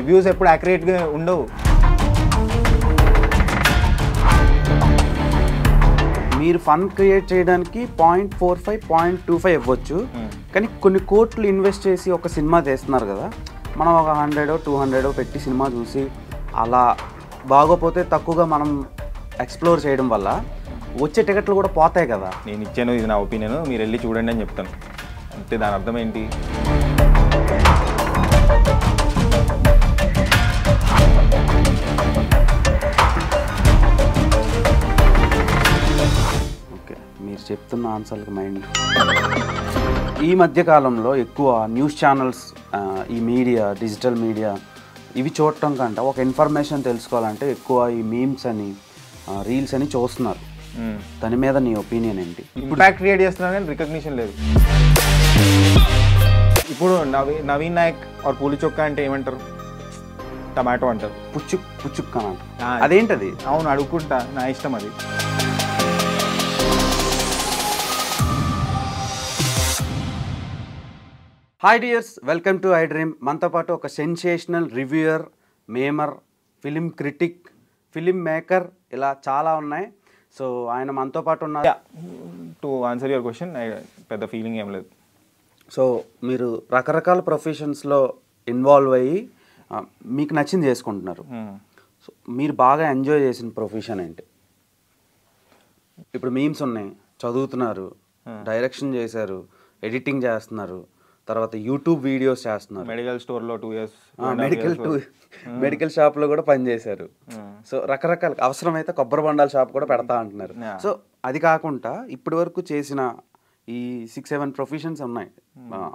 Reviews ఎప్పుడు యాక్యురేట్గా ఉండవు. మీరు ఫన్ క్రియేట్ చేయడానికి 0.45 0.25 ఇవ్వచ్చు, కానీ కొన్ని కోట్లు ఇన్వెస్ట్ చేసి ఒక సినిమా తీస్తున్నారు కదా, మనం ఒక 100 200 పెట్టి సినిమా చూసి అలా బాగోపోతే తక్కువగా మనం ఎక్స్ప్లోర్ చేయడం వల్ల వచ్చే టికెట్లు కూడా పోతాయి కదా. నేను ఇచ్చాను, ఇది నా ఒపీనియన్, మీరు వెళ్ళి చూడండి అని చెప్తాను అంతే. దాని అర్థం ఏంటి? ఓకే, మీరు చెప్తున్న ఆన్సర్లకు మైండ్. ఈ మధ్యకాలంలో ఎక్కువ న్యూస్ ఛానల్స్, ఈ మీడియా, డిజిటల్ మీడియా ఇవి చూడటం కంటే ఒక ఇన్ఫర్మేషన్ తెలుసుకోవాలంటే ఎక్కువ ఈ మీమ్స్ అని, రీల్స్ అని చూస్తున్నారు. దాని మీద నీ ఒపీనియన్ ఏంటి? ఇంపాక్ట్ క్రియేట్ చేస్తున్నారు కానీ రికగ్నిషన్ లేదు. ఇప్పుడు నవీన్ నాయక్ ఆర్ పూలి చొక్కా అంటే ఏమంటారు? టమాటో అంటారు. పుచ్చుక్ అని అంటారు. అదేంటది? అవును, అడుగుకుంటా, నా ఇష్టం అది. Hi dears, welcome to I dream. మనతో పాటు ఒక sensational reviewer, memer, film critic, film maker, ఇలా చాలా ఉన్నాయి. సో ఆయన మనతో పాటు ఉన్నారు. టు ఆన్సర్ యువర్ క్వశ్చన్, పెద్ద ఫీలింగ్ ఏం లేదు. సో మీరు రకరకాల ప్రొఫెషన్స్లో ఇన్వాల్వ్ అయ్యి మీకు నచ్చింది చేసుకుంటున్నారు. సో మీరు బాగా ఎంజాయ్ చేసిన ప్రొఫెషన్ ఏంటి? ఇప్పుడు మీమ్స్ ఉన్నాయి, చదువుతున్నారు, డైరెక్షన్ చేశారు, ఎడిటింగ్ చేస్తున్నారు, తర్వాత యూట్యూబ్ వీడియోస్ చేస్తున్నారు, మెడికల్ స్టోర్లో 2 years, మెడికల్ షాప్లో కూడా పనిచేశారు. సో రకరకాల, అవసరమైతే కొబ్బరి బొండాల షాప్ కూడా పెడతా అంటున్నారు. సో అది కాకుండా ఇప్పటి వరకు చేసిన ఈ 6-7 ప్రొఫెషన్స్ ఉన్నాయి,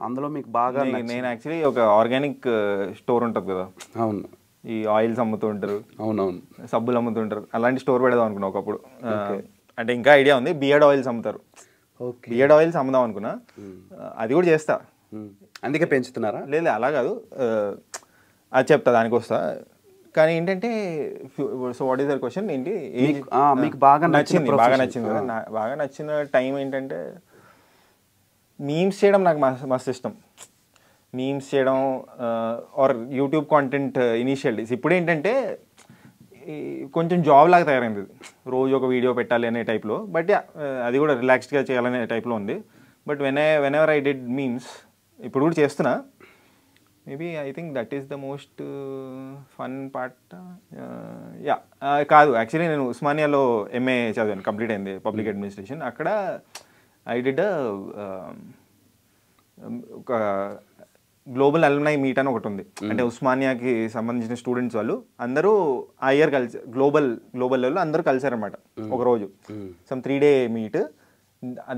అందులో మీకు బాగా? నేను యాక్చువల్లీ ఒక ఆర్గానిక్ స్టోర్ ఉంటుంది కదా, అవును, ఈ ఆయిల్స్ అమ్ముతూ ఉంటారు, అవునవును, సబ్బులు అమ్ముతుంటారు, అలాంటి స్టోర్ పెడదాం అనుకున్నా ఒకప్పుడు. అంటే ఇంకా ఐడియా ఉంది, బియర్డ్ ఆయిల్స్ అమ్ముతారు. బియర్డ్ ఆయిల్స్ అమ్ముదాం అనుకున్నా, అది కూడా చేస్తా. అందుకే పెంచుతున్నారా? లేదు, అలా కాదు, అది చెప్తా, దానికి వస్తా. కానీ ఏంటంటే, so what is their question ఏంటి? మీకు బాగా నచ్చింది? బాగా నచ్చింది కదా, బాగా నచ్చిన టైం ఏంటంటే, మీమ్స్ చేయడం నాకు మస్తు ఇష్టం. మీమ్స్ చేయడం or YouTube content initial days. ఇప్పుడు ఏంటంటే కొంచెం జాబ్ లాగా తయారైంది, రోజు ఒక వీడియో పెట్టాలి అనే టైప్లో. బట్ అది కూడా రిలాక్స్డ్గా చేయాలనే టైప్లో ఉంది. But when ever I did memes, ఇప్పుడు కూడా చేస్తున్నా. Maybe I think that is the most fun part. Yeah, కాదు, యాక్చువల్లీ నేను ఉస్మానియాలో ఎంఏ చదివాను, కంప్లీట్ అయింది, పబ్లిక్ అడ్మినిస్ట్రేషన్. అక్కడ ఐ డిడ్ ఒక గ్లోబల్ అల్యుమినై మీట్ అని ఒకటి ఉంది. అంటే ఉస్మానియాకి సంబంధించిన స్టూడెంట్స్ వాళ్ళు అందరూ ఆ ఇయర్ కలిసి గ్లోబల్ లెవెల్లో అందరూ కలిసారనమాట ఒకరోజు. Some 3 day meet.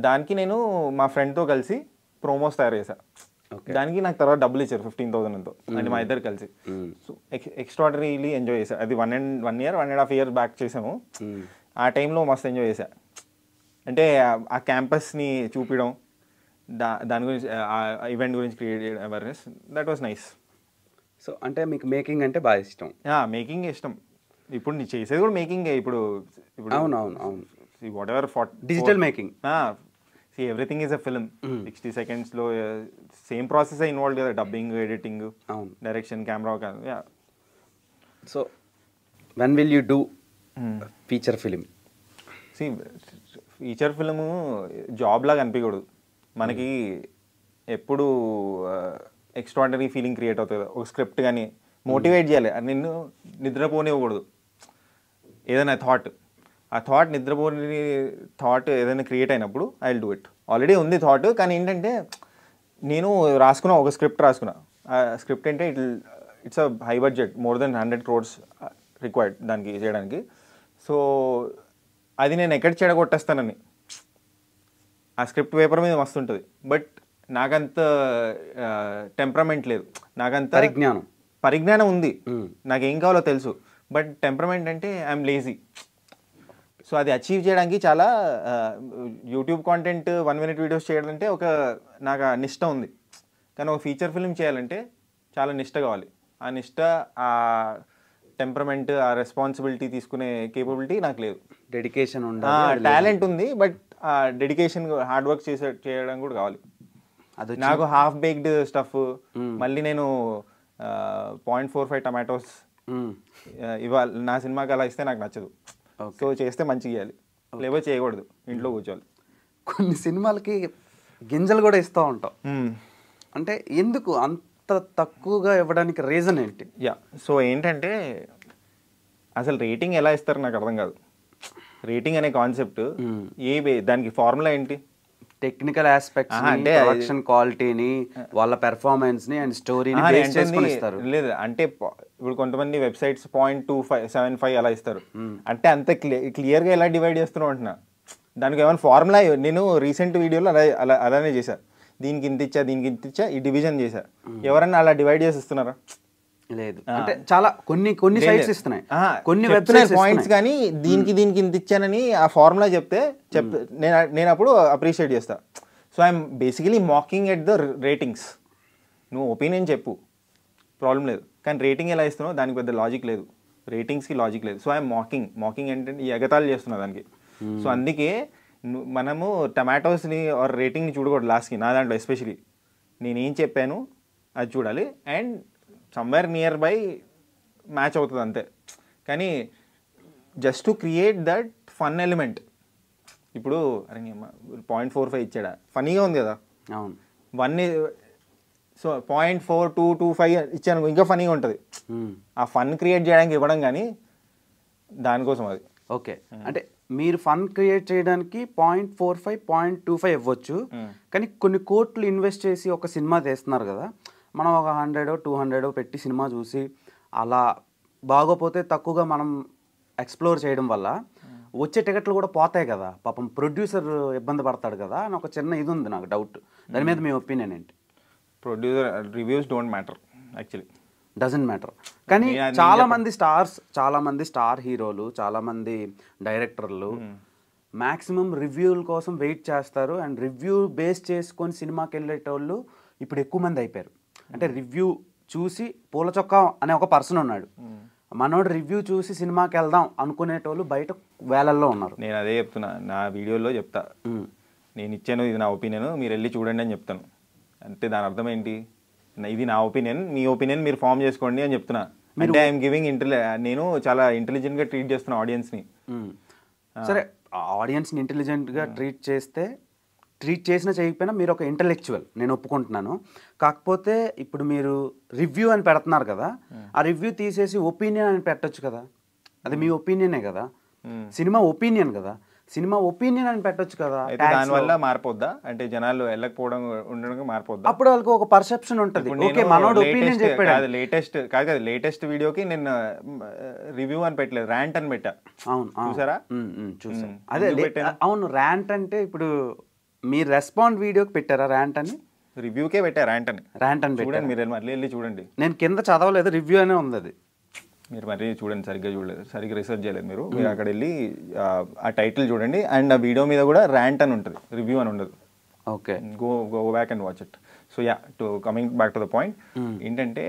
దానికి నేను మా ఫ్రెండ్తో కలిసి ప్రోమోస్ తయారు చేశా. దానికి నాకు తర్వాత డబ్బులు ఇచ్చారు 15,000 ఎంతో, అంటే మా ఇద్దరు కలిసి. సో ఎక్స్ట్రాడనరీలీ ఎంజాయ్ చేశా. అది 1 year 1.5 years బ్యాక్ చేసాము. ఆ టైంలో మస్తు ఎంజాయ్ చేశా. అంటే ఆ క్యాంపస్ని చూపించడం, దాని గురించి, ఆ ఈవెంట్ గురించి క్రియేట్ చేయడం, awareness, that was nice. So అంటే మీకు మేకింగ్ అంటే బాగా ఇష్టం? మేకింగ్ ఇష్టం. ఇప్పుడు నీ చేసేది కూడా మేకింగే. ఇప్పుడు అవును అవును అవును, what ever digital making. See, everything is a film. 60 seconds లో సేమ్ ప్రాసెస్ ఇన్వాల్వ్ కదా, dubbing, editing, direction, camera. Yeah. So when will you do feature film? Feature film job లాగా అనిపించకూడదు మనకి. ఎప్పుడు ఎక్స్ట్రాడనరీ ఫీలింగ్ క్రియేట్ అవుతుంది. ఒక script కానీ motivate చేయాలి, నిన్ను నిద్రపోనివ్వకూడదు. ఏదైనా ఆ థాట్ నిద్రపోని థాట్ ఏదైనా క్రియేట్ అయినప్పుడు I will do it. Already ఉంది థాట్, కానీ ఏంటంటే నేను ఒక స్క్రిప్ట్ రాసుకున్నా. ఆ స్క్రిప్ట్ అంటే it's a high budget, more than 100 crores required దానికి చేయడానికి. సో అది నేను ఎక్కడ చెడగొట్టేస్తానని, ఆ స్క్రిప్ట్ పేపర్ మీద మస్తు ఉంటుంది, బట్ నాకంత టెంపరమెంట్ లేదు, నాకంత పరిజ్ఞానం ఉంది, నాకేం కావాలో తెలుసు, బట్ టెంపరమెంట్ అంటే ఐఎమ్ లేజీ. సో అది అచీవ్ చేయడానికి చాలా యూట్యూబ్ కాంటెంట్ 1 minute వీడియోస్ చేయాలంటే నాకు నిష్ట ఉంది. కానీ ఒక ఫీచర్ ఫిల్మ్ చేయాలంటే చాలా నిష్ట కావాలి. ఆ నిష్ట, ఆ టెంపరమెంట్, ఆ రెస్పాన్సిబిలిటీ తీసుకునే కేపబిలిటీ నాకు లేదు. డెడికేషన్ ఉండాలి, టాలెంట్ ఉంది, బట్ ఆ డెడికేషన్, హార్డ్ వర్క్ చేయడం కూడా కావాలి. నాకు హాఫ్ బేక్డ్ స్టఫ్, మళ్ళీ నేను 0.45 టమాటోస్ ఇవాళ నా సినిమాకి అలా ఇస్తే నాకు నచ్చదు. సో చేస్తే మంచిగా ఇవ్వాలి, లేకపోతే చేయకూడదు, ఇంట్లో కూర్చోవాలి. కొన్ని సినిమాలకి గింజలు కూడా ఇస్తూ ఉంటాం, అంటే ఎందుకు అంత తక్కువగా ఇవ్వడానికి రీజన్ ఏంటి? సో ఏంటంటే అసలు రేటింగ్ ఎలా ఇస్తారు నాకు అర్థం కాదు. రేటింగ్ అనే కాన్సెప్ట్ దానికి ఫార్ములా ఏంటి? టెక్నికల్ ఆస్పెక్ట్స్, అంటే ప్రొడక్షన్ క్వాలిటీని, వాళ్ళ పెర్ఫార్మెన్స్ ని అండ్ స్టోరీని బేస్ చేసుకొని ఇస్తారు. లేదు అంటే ఇప్పుడు కొంతమంది వెబ్సైట్స్ 0.2575 అలా ఇస్తారు. అంటే అంత క్లియర్గా ఎలా డివైడ్ చేస్తున్నావు అంటున్నా. దానికి ఏమైనా ఫార్ములా? నేను రీసెంట్ వీడియోలో అలానే చేశా, దీనికి ఇంత ఇచ్చా, దీనికి ఇంత ఇచ్చా, ఈ డివిజన్ చేశా. ఎవరన్నా అలా డివైడ్ చేసి ఇస్తున్నారా? లేదు. అంటే చాలా కొన్ని సైట్స్ ఇస్తున్నాయి, కొన్ని వెబ్సైట్స్ పాయింట్స్, కానీ దీనికి ఇంత ఇచ్చానని ఆ ఫార్ములా చెప్తే నేను అప్పుడు అప్రిషియేట్ చేస్తా. So I'm basically mocking at the ratings. నువ్వు ఒపీనియన్ చెప్పు, ప్రాబ్లం లేదు, కానీ రేటింగ్ ఎలా ఇస్తున్నావు దానికి పెద్ద లాజిక్ లేదు, రేటింగ్స్కి లాజిక్ లేదు. సో ఐఎమ్ మాకింగ్ ఏంటంటే ఈ ఎగతాళి చేస్తున్నా దానికి. సో అందుకే మనము టమాటోస్ని ఆర్ రేటింగ్ని చూడకూడదు లాస్ట్కి. నా దాంట్లో ఎస్పెషలీ నేనేం చెప్పాను అది చూడాలి, and somewhere near by match అవుతుంది అంతే. కానీ just to create that fun element. ఇప్పుడు అరే 0.45 ఇచ్చాడా, ఫనీగా ఉంది కదా. అవును. 1 సో 0.4225 ఇచ్చాను, ఇంకా ఫనీగా ఉంటుంది. ఆ ఫన్ క్రియేట్ చేయడానికి ఇవ్వడం, కానీ దానికోసం అది. ఓకే, అంటే మీరు ఫన్ క్రియేట్ చేయడానికి 0.45 0.25 ఇవ్వచ్చు, కానీ కొన్ని కోట్లు ఇన్వెస్ట్ చేసి ఒక సినిమా తీస్తున్నారు కదా, మనం ఒక 100 200 పెట్టి సినిమా చూసి అలా బాగోపోతే తక్కువగా మనం ఎక్స్ప్లోర్ చేయడం వల్ల వచ్చే టికెట్లు కూడా పోతాయి కదా. పాపం ప్రొడ్యూసర్ ఇబ్బంది పడతాడు కదా అని ఒక చిన్న ఇది ఉంది నాకు, డౌట్. దాని మీద మీ ఒపీనియన్ ఏంటి? Producer reviews don't matter actually, doesn't matter. కానీ చాలామంది స్టార్ హీరోలు, చాలామంది డైరెక్టర్లు మ్యాక్సిమం రివ్యూల కోసం వెయిట్ చేస్తారు, అండ్ రివ్యూ బేస్ చేసుకొని సినిమాకి వెళ్ళేటోళ్ళు ఇప్పుడు ఎక్కువ మంది అయిపోయారు. అంటే రివ్యూ చూసి పూల చొక్కా అనే ఒక పర్సన్ ఉన్నాడు, మనోడు రివ్యూ చూసి సినిమాకి వెళ్దాం అనుకునేటోళ్ళు బయట వేలల్లో ఉన్నారు. నేను అదే చెప్తున్నా, నా వీడియోలో చెప్తా, నేను ఇచ్చాను ఇది నా ఒపీనియన్, మీరు వెళ్ళి చూడండి అని చెప్తాను. అంటే దాని అర్థం ఏంటి? ఇది నా ఒపీనియన్, మీ ఒపీనియన్ మీరు ఫామ్ చేసుకోండి అని చెప్తున్నా. అంటే ఐఎమ్ గివింగ్ నేను చాలా ఇంటెలిజెంట్గా ట్రీట్ చేస్తున్నా ఆడియన్స్ని. సరే, ఆడియన్స్ని ఇంటెలిజెంట్గా ట్రీట్ చేసినా చేయకపోయినా మీరు ఒక ఇంటలెక్చువల్, నేను ఒప్పుకుంటున్నాను. కాకపోతే ఇప్పుడు మీరు రివ్యూ అని పెడుతున్నారు కదా, ఆ రివ్యూ తీసేసి ఒపీనియన్ అని పెట్టొచ్చు కదా. అది మీ ఒపీనియనే కదా, సినిమా ఒపీనియన్ కదా, సినిమా ఒపీనియన్ అని పెట్టొచ్చు కదా. దానివల్ల మారిపోద్దా? అంటే జనాలు వెళ్ళకపోవడం ఉండడం మారిపోద్దా? అప్పుడు వాళ్ళకి ఒక పర్సెప్షన్ ఉంటుంది, ఓకే మనోడు ఒపీనియన్ చెప్పాడు. లేటెస్ట్ వీడియోకి నేను రివ్యూ అని పెట్టలేదు, ర్యాంట్ అని పెట్టా. అవును, చూసారా? చూసాను. అదే అవును, ర్యాంట్ అంటే ఇప్పుడు మీరు రెస్పాండ్ వీడియోకి పెట్టారా ర్యాంట్ అని? రివ్యూకే పెట్టా ర్యాంట్ అని చూడండి, మీరు మళ్ళీ వెళ్ళి చూడండి. నేను కింద చదవలేదు, రివ్యూ అనే ఉంది అది. మీరు మరీ చూడండి, సరిగ్గా చూడలేదు, సరిగ్గా రీసెర్చ్ చేయలేదు మీరు. మీరు అక్కడ వెళ్ళి ఆ టైటిల్ చూడండి, అండ్ ఆ వీడియో మీద కూడా ర్యాంట్ అని ఉంటుంది, రివ్యూ అని ఉండదు. Okay, go back and watch it. So coming back to the point, ఏంటంటే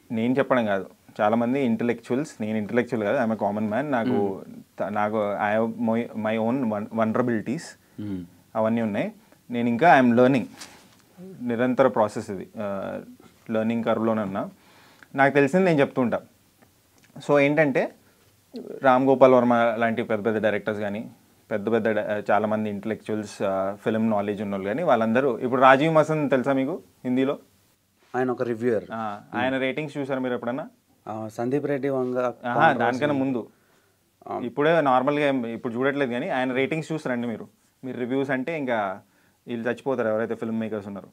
నేను చెప్పడం కాదు, చాలామంది ఇంటలెక్చువల్స్, నేను ఇంటలెక్చువల్ కాదు, ఐఎమ్ ఏ కామన్ మ్యాన్. నాకు I have my own vulnerabilities, అవన్నీ ఉన్నాయి. నేను ఇంకా ఐఎమ్ లెర్నింగ్, నిరంతర ప్రాసెస్ ఇది, లెర్నింగ్ కర్వ్లోనే ఉన్నా. నాకు తెలిసింది నేను చెప్తుంటా. సో ఏంటంటే రామ్ గోపాల్ వర్మ లాంటి పెద్ద పెద్ద డైరెక్టర్స్ కానీ, పెద్ద చాలామంది ఇంటలెక్చువల్స్, ఫిల్మ్ నాలెడ్జ్ ఉన్న వాళ్ళు కానీ, వాళ్ళందరూ, ఇప్పుడు రాజీవ్ మసంద్ తెలుసా మీకు హిందీలో? ఆయన ఒక రివ్యూయర్. ఆయన రేటింగ్స్ చూసారు మీరు ఎప్పుడన్నా? సందీప్ రెడ్డి వంగ దానికన్నా ముందు, ఇప్పుడే నార్మల్గా ఇప్పుడు చూడట్లేదు, కానీ ఆయన రేటింగ్స్ చూస్తారండి మీరు రివ్యూస్ అంటే ఇంకా వీళ్ళు చచ్చిపోతారు ఎవరైతే ఫిల్మ్ మేకర్స్ ఉన్నారో.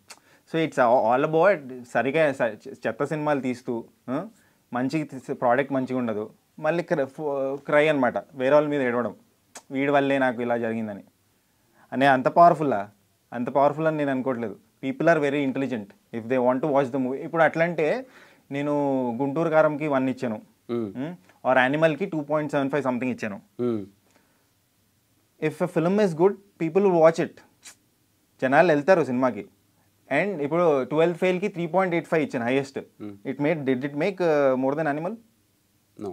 సో ఇట్స్ ఆల్ అబౌట్ సరిగా చెత్త సినిమాలు తీస్తూ మంచి ప్రోడక్ట్ మంచిగా ఉండదు, మళ్ళీ క్రై అనమాట, వేరే వాళ్ళ మీద ఏడవడం, వీడి వల్లే నాకు ఇలా జరిగిందని. అంత పవర్ఫుల్ అని నేను అనుకోవట్లేదు. People are very intelligent if they want to watch the movie. ఇప్పుడు అట్లంటే నేను గుంటూరు కారంకి 1 ఇచ్చాను, ఆర్ యానిమల్కి 2.75 సంథింగ్ ఇచ్చాను. If a film is good, people will watch it, జనాలు వెళ్తారు సినిమాకి. అండ్ ఇప్పుడు 12 ఫెయిల్కి 3.85 ఇచ్చాను highest. Did it make more than animal? No.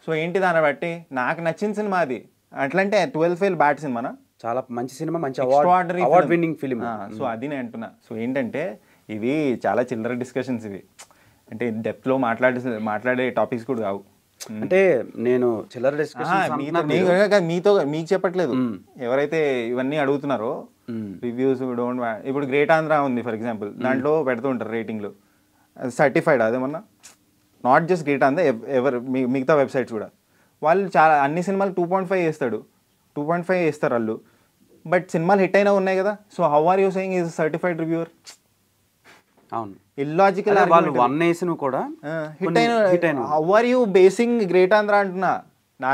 So ఏంటి దాన్ని బట్టి నాకు నచ్చిన సినిమా అది. అట్లంటే 12 ఫెయిల్ బ్యాడ్ సినిమానా? చాలా మంచి సినిమా, మంచి అవార్డ్ విన్నింగ్ ఫిల్మ్. సో అది నేను అంటున్నా. సో ఏంటంటే ఇవి చాలా చిల్లర డిస్కషన్స్ ఇవి, అంటే డెప్త్లో మాట్లాడే టాపిక్స్ కూడా కావు. అంటే నేను చిల్లర డిస్కషన్ మీతో మీకు చెప్పట్లేదు, ఎవరైతే ఇవన్నీ అడుగుతున్నారో రివ్యూస్ డోంట్. ఇప్పుడు గ్రేట్ ఆంధ్ర ఉంది ఫర్ ఎగ్జాంపుల్, దాంట్లో పెడుతూ ఉంటారు రేటింగ్లు, సర్టిఫైడ్ అదేమన్నా, నాట్ జస్ట్ గ్రేట్ ఆంధ్ర, మిగతా వెబ్సైట్స్ కూడా వాళ్ళు చాలా అన్ని సినిమాలు 2.5 వేస్తాడు, 2.5 వేస్తారు వాళ్ళు, బట్ సినిమాలు హిట్ అయినా ఉన్నాయి కదా. So how are you saying is certified reviewer? అవును, ఇల్లాజికల్. వాళ్ళు 1 వేసిన కూడా హిట్ అయిన how are you basing great Andhra అంటున్నా, నా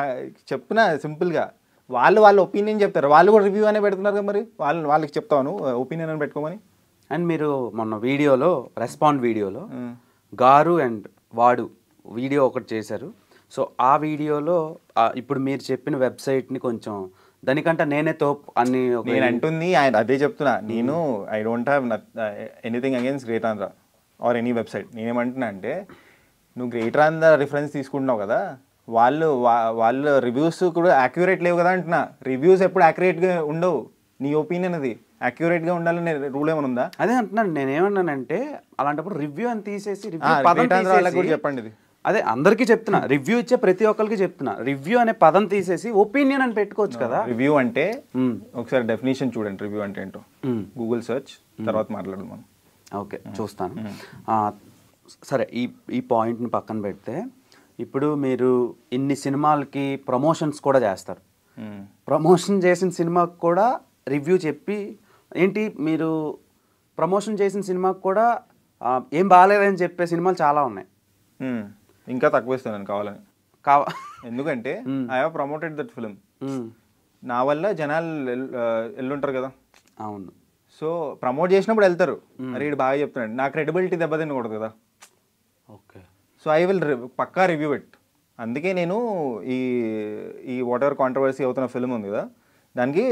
చెప్తున్నా సింపుల్గా. వాళ్ళ ఒపీనియన్ చెప్తారు, వాళ్ళు కూడా రివ్యూ అనే పెడుతున్నారు కదా, మరి వాళ్ళకి చెప్తాను ఒపీనియన్ అని పెట్టుకోమని. అండ్ మీరు మొన్న వీడియోలో రెస్పాండ్ వీడియోలో గారు అండ్ వాడు వీడియో ఒకటి చేశారు. సో ఆ వీడియోలో ఇప్పుడు మీరు చెప్పిన వెబ్సైట్ని కొంచెం దానికంటే నేనే తోపు అని నేను అంటుంది ఆయన అదే చెప్తున్నా. నేను I don't have anything against great Andhra or any website. నేనేమంటున్నా అంటే నువ్వు గ్రేట్ ఆంధ్ర రిఫరెన్స్ తీసుకుంటున్నావు కదా, వాళ్ళ రివ్యూస్ కూడా యాక్యురేట్ లేవు కదా అంటున్నా. రివ్యూస్ ఎప్పుడు యాక్యురేట్గా ఉండవు, నీ ఒపీనియన్ అది యాక్యురేట్గా ఉండాలని రూల్ ఏమైనా ఉందా? అదే అంటున్నాను, నేనేమన్నానంటే అలాంటప్పుడు రివ్యూ అని తీసేసి చెప్పండి ఇది. అదే అందరికీ చెప్తున్నా, రివ్యూ ఇచ్చే ప్రతి ఒక్కరికి చెప్తున్నా, రివ్యూ అనే పదం తీసేసి ఒపీనియన్ అని పెట్టుకోవచ్చు కదా. రివ్యూ అంటే ఒకసారి డెఫినేషన్ చూడండి, రివ్యూ అంటే ఏంటో గూగుల్ సెర్చ్, తర్వాత మాట్లాడదాం మనం. ఓకే, చూస్తాను. సరే, ఈ పాయింట్ని పక్కన పెడితే ఇప్పుడు మీరు ఇన్ని సినిమాలకి ప్రమోషన్స్ కూడా చేస్తారు. ప్రమోషన్ చేసిన సినిమాకి కూడా రివ్యూ చెప్పి ఏంటి, మీరు ప్రమోషన్ చేసిన సినిమాకి కూడా ఏం బాగాలేదని చెప్పే సినిమాలు చాలా ఉన్నాయి. ఇంకా తక్కువ ఇస్తాను కావాలని ఎందుకంటే I have promoted that film, నా వల్ల జనాలు వెళ్ళుంటారు కదా. అవును, సో ప్రమోట్ చేసినప్పుడు వెళ్తారు, అరే ఇది బాగా చెప్తున్నాడు, నా క్రెడిబిలిటీ దెబ్బతినకూడదు కదా. ఓకే, సో ఐ విల్ పక్కా రివ్యూ ఇట్. అందుకే నేను ఈ వాట్ ఎవర్ కాంట్రవర్సీ అవుతున్న ఫిల్మ్ ఉంది కదా, దానికి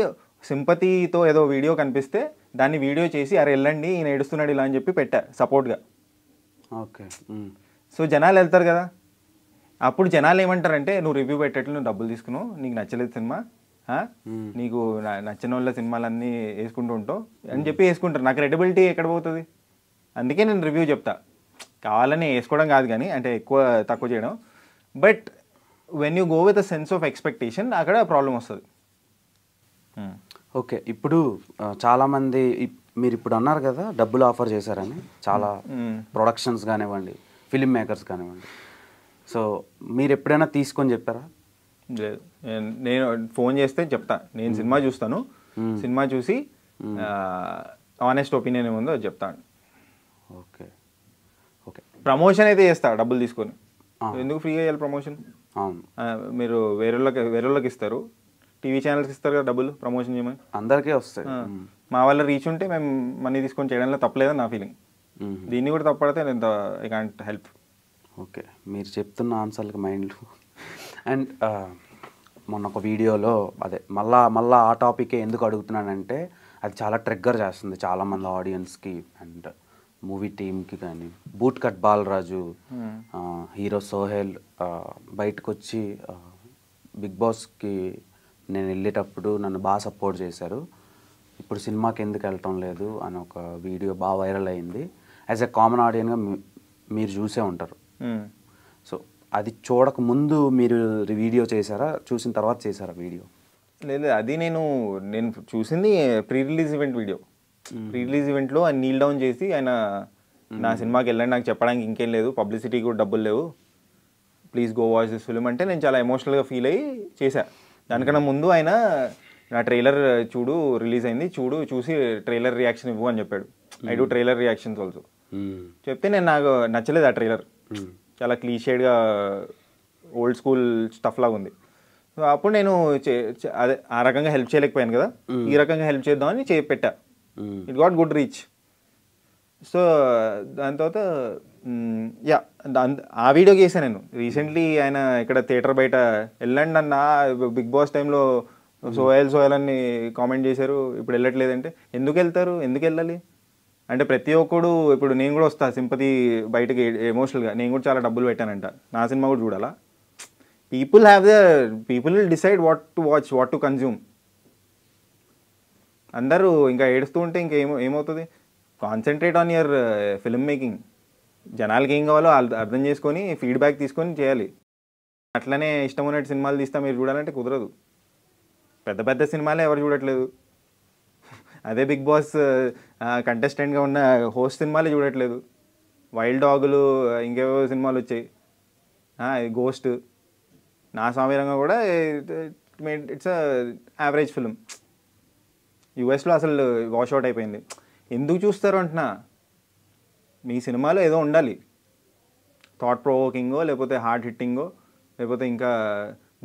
సింపతితో ఏదో వీడియో కనిపిస్తే దాన్ని వీడియో చేసి అరే వెళ్ళండి ఈయన ఏడుస్తున్నాడు ఇలా అని చెప్పి పెట్టా సపోర్ట్గా. ఓకే, సో జనాలు వెళ్తారు కదా, అప్పుడు జనాలు ఏమంటారంటే నువ్వు రివ్యూ పెట్టేట్లు నువ్వు డబ్బులు తీసుకున్నావు, నీకు నచ్చలేదు సినిమా, నీకు నచ్చిన వాళ్ళ సినిమాలన్నీ వేసుకుంటూ ఉంటావు అని చెప్పి వేసుకుంటారు. నాకు క్రెడిబిలిటీ ఎక్కడ పోతుంది? అందుకే నేను రివ్యూ చెప్తా, కావాలని వేసుకోవడం కాదు కానీ, అంటే ఎక్కువ తక్కువ చేయడం. But when you go with a sense of expectation అక్కడ ప్రాబ్లం వస్తుంది. ఓకే, ఇప్పుడు చాలామంది మీరు ఇప్పుడు అన్నారు కదా డబ్బులు ఆఫర్ చేశారని, చాలా ప్రొడక్షన్స్ కానివ్వండి, ఫిలిం మేకర్స్ కానివ్వండి. సో మీరు ఎప్పుడైనా తీసుకొని చెప్పారా? లేదు, నేను ఫోన్ చేస్తే చెప్తా, నేను సినిమా చూస్తాను, సినిమా చూసి ఆనెస్ట్ ఒపీనియన్ ఏముందో అది చెప్తాను. ఓకే ఓకే, ప్రమోషన్ అయితే చేస్తా డబ్బులు తీసుకొని, ఎందుకు ఫ్రీగా చేయాలి ప్రమోషన్? అవును, మీరు వేరే వాళ్ళకి ఇస్తారు, టీవీ ఛానల్స్కి ఇస్తారు కదా డబ్బులు ప్రమోషన్ చేయమని, అందరికీ వస్తాయి. మా వల్ల రీచ్ ఉంటే మేము మనీ తీసుకొని చేయడంలో తప్పలేదని నా ఫీలింగ్. దీన్ని కూడా తప్పడితే నేను ఐ కాంట్ హెల్ప్. ఓకే, మీరు చెప్తున్న ఆన్సర్లకి మైండ్లు. అండ్ మొన్న ఒక వీడియోలో అదే మళ్ళా ఆ టాపికే ఎందుకు అడుగుతున్నానంటే అది చాలా ట్రిగ్గర్ చేస్తుంది చాలామంది ఆడియన్స్కి అండ్ మూవీ టీమ్కి. కానీ boot cut Balaraju hero Sohel బయటకు వచ్చి బిగ్ బాస్కి నేను వెళ్ళేటప్పుడు నన్ను బాగా సపోర్ట్ చేశారు, ఇప్పుడు సినిమాకి ఎందుకు వెళ్ళటం లేదు అని ఒక వీడియో బాగా వైరల్ అయింది. యాజ్ ఎ కామన్ ఆడియన్గా మీరు చూసే ఉంటారు. సో అది చూడక ముందు మీరు వీడియో చేశారా, చూసిన తర్వాత చేశారా వీడియో? లేదు, అది నేను చూసింది pre release event video. Pre release ఈవెంట్లో ఆయన నీల్ డౌన్ చేసి ఆయన నా సినిమాకి వెళ్ళండి, నాకు చెప్పడానికి ఇంకేం లేదు, పబ్లిసిటీ కూడా డబ్బులు లేవు, please go watch this film అంటే నేను చాలా ఎమోషనల్గా ఫీల్ అయ్యి చేశా. దానికన్నా ముందు ఆయన నా ట్రైలర్ రిలీజ్ అయింది చూసి ట్రైలర్ రియాక్షన్ ఇవ్వు అని చెప్పాడు. I do trailer reactions also చెప్తే నాకు నచ్చలేదు ఆ ట్రైలర్, చాలా క్లీషేడ్గా ఓల్డ్ స్కూల్ స్టఫ్ లాగా ఉంది. సో అప్పుడు నేను అదే ఆ రకంగా హెల్ప్ చేయలేకపోయాను కదా, ఈ రకంగా హెల్ప్ చేద్దామని పెట్టా. It got good reach. So దాని తర్వాత ఆ వీడియోకి వేసాను నేను రీసెంట్లీ. ఆయన ఇక్కడ థియేటర్ బయట వెళ్ళండి అన్న బిగ్ బాస్ టైంలో సోయల్ అని కామెంట్ చేశారు, ఇప్పుడు వెళ్ళట్లేదంటే ఎందుకు వెళ్తారు, ఎందుకు వెళ్ళాలి అంటే ప్రతి ఒక్కడు ఇప్పుడు నేను కూడా వస్తా సింపతి బయటకి ఎమోషనల్గా, నేను కూడా చాలా డబ్బులు పెట్టానంట, నా సినిమా కూడా చూడాలా? People will decide what to watch, what to consume. అందరూ ఇంకా ఏడుస్తూ ఉంటే ఏమవుతుంది? Concentrate on your film making. జనాలకి ఏం కావాలో అర్థం చేసుకొని ఫీడ్బ్యాక్ తీసుకొని చేయాలి. అట్లనే ఇష్టం ఉన్నట్టు సినిమాలు తీస్తా మీరు చూడాలంటే కుదరదు. పెద్ద పెద్ద సినిమాలే ఎవరు చూడట్లేదు. అదే బిగ్ బాస్ కంటెస్టెంట్గా ఉన్న హోస్ట్ సినిమాలే చూడట్లేదు. వైల్డ్ డాగులు ఇంకేవో సినిమాలు వచ్చాయి, గోస్ట్, నా స్వామిరంగా కూడా ఇట్స్ యావరేజ్ ఫిల్మ్. యూఎస్లో అసలు వాష్అవుట్ అయిపోయింది. ఎందుకు చూస్తారు అంటున్నా, మీ సినిమాలో ఏదో ఉండాలి, థాట్ ప్రొవోకింగో లేకపోతే హార్ట్ హిట్టింగో లేకపోతే ఇంకా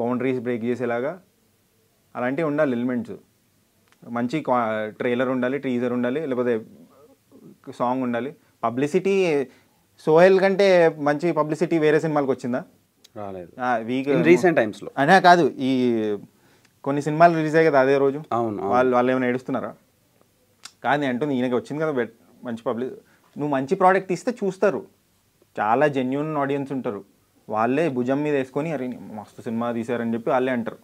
బౌండరీస్ బ్రేక్ చేసేలాగా అలాంటివి ఉండాలి ఎలిమెంట్స్. మంచి ట్రైలర్ ఉండాలి, టీజర్ ఉండాలి, లేకపోతే సాంగ్ ఉండాలి. పబ్లిసిటీ సోహెల్ కంటే మంచి పబ్లిసిటీ వేరే సినిమాలకు వచ్చిందా? రాలేదు. వీక్ రీసెంట్ టైమ్స్లో అనే కాదు, ఈ కొన్ని సినిమాలు రిలీజ్ అయ్యాయి కదా అదే రోజు. అవును, వాళ్ళు ఏమైనా ఏడుస్తున్నారా? కాదు నేను అంటుంది, ఈయనకి వచ్చింది కదా మంచి నువ్వు మంచి ప్రోడక్ట్ ఇస్తే చూస్తారు. చాలా జెన్యూన్ ఆడియన్స్ ఉంటారు, వాళ్ళే భుజం మీద వేసుకొని అరే మస్తు సినిమా తీశారని చెప్పి వాళ్ళే అంటారు.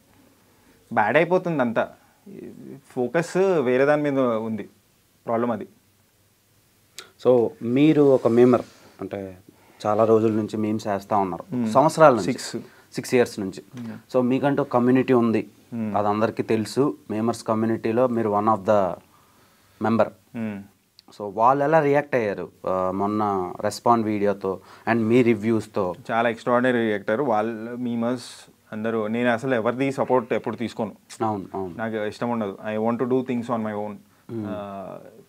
బ్యాడ్ అయిపోతుంది అంతా, ఫోకస్ వేరే దాని మీద ఉంది, ప్రాబ్లం అది. సో మీరు ఒక మేమర్ అంటే చాలా రోజుల నుంచి మీమ్స్ వేస్తూ ఉన్నారు, సంవత్సరాల నుంచి, 6 years నుంచి. సో మీకంటూ కమ్యూనిటీ ఉంది, అది అందరికీ తెలుసు. మేమర్స్ కమ్యూనిటీలో మీరు one of the member. So వాళ్ళు ఎలా రియాక్ట్ అయ్యారు మొన్న రెస్పాండ్ వీడియోతో అండ్ మీ రివ్యూస్తో? చాలా ఎక్స్ట్రాడినరీ రియాక్టర్ వాళ్ళ మీమర్స్ అందరూ. నేను అసలు ఎవరిది సపోర్ట్ ఎప్పుడు తీసుకోను. అవును అవును, నాకు ఇష్టం ఉండదు. I want to do things on my own.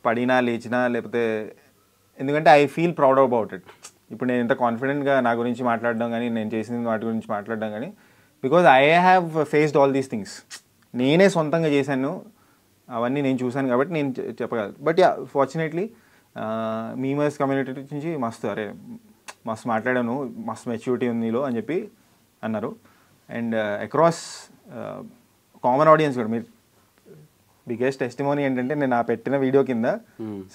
పడినా లేచినా లేకపోతే, ఎందుకంటే I feel proud about it. ఇప్పుడు నేను ఎంత కాన్ఫిడెంట్గా నా గురించి మాట్లాడడం కానీ, నేను చేసిన వాటి గురించి మాట్లాడడం కానీ, because I have faced all these things. నేనే సొంతంగా చేశాను, అవన్నీ నేను చూశాను కాబట్టి నేను చెప్పగలను. But yeah, fortunately memers community నుంచి మస్తు అరే మస్తు మాట్లాడాను, మస్తు మెచ్యూరిటీ ఉంది నీలో అని చెప్పి అన్నారు. అండ్ అక్రాస్ కామన్ ఆడియన్స్ కూడా. మీరు బిగ్గెస్ట్ టెస్టిమోనీ ఏంటంటే, నేను ఆ పెట్టిన వీడియో కింద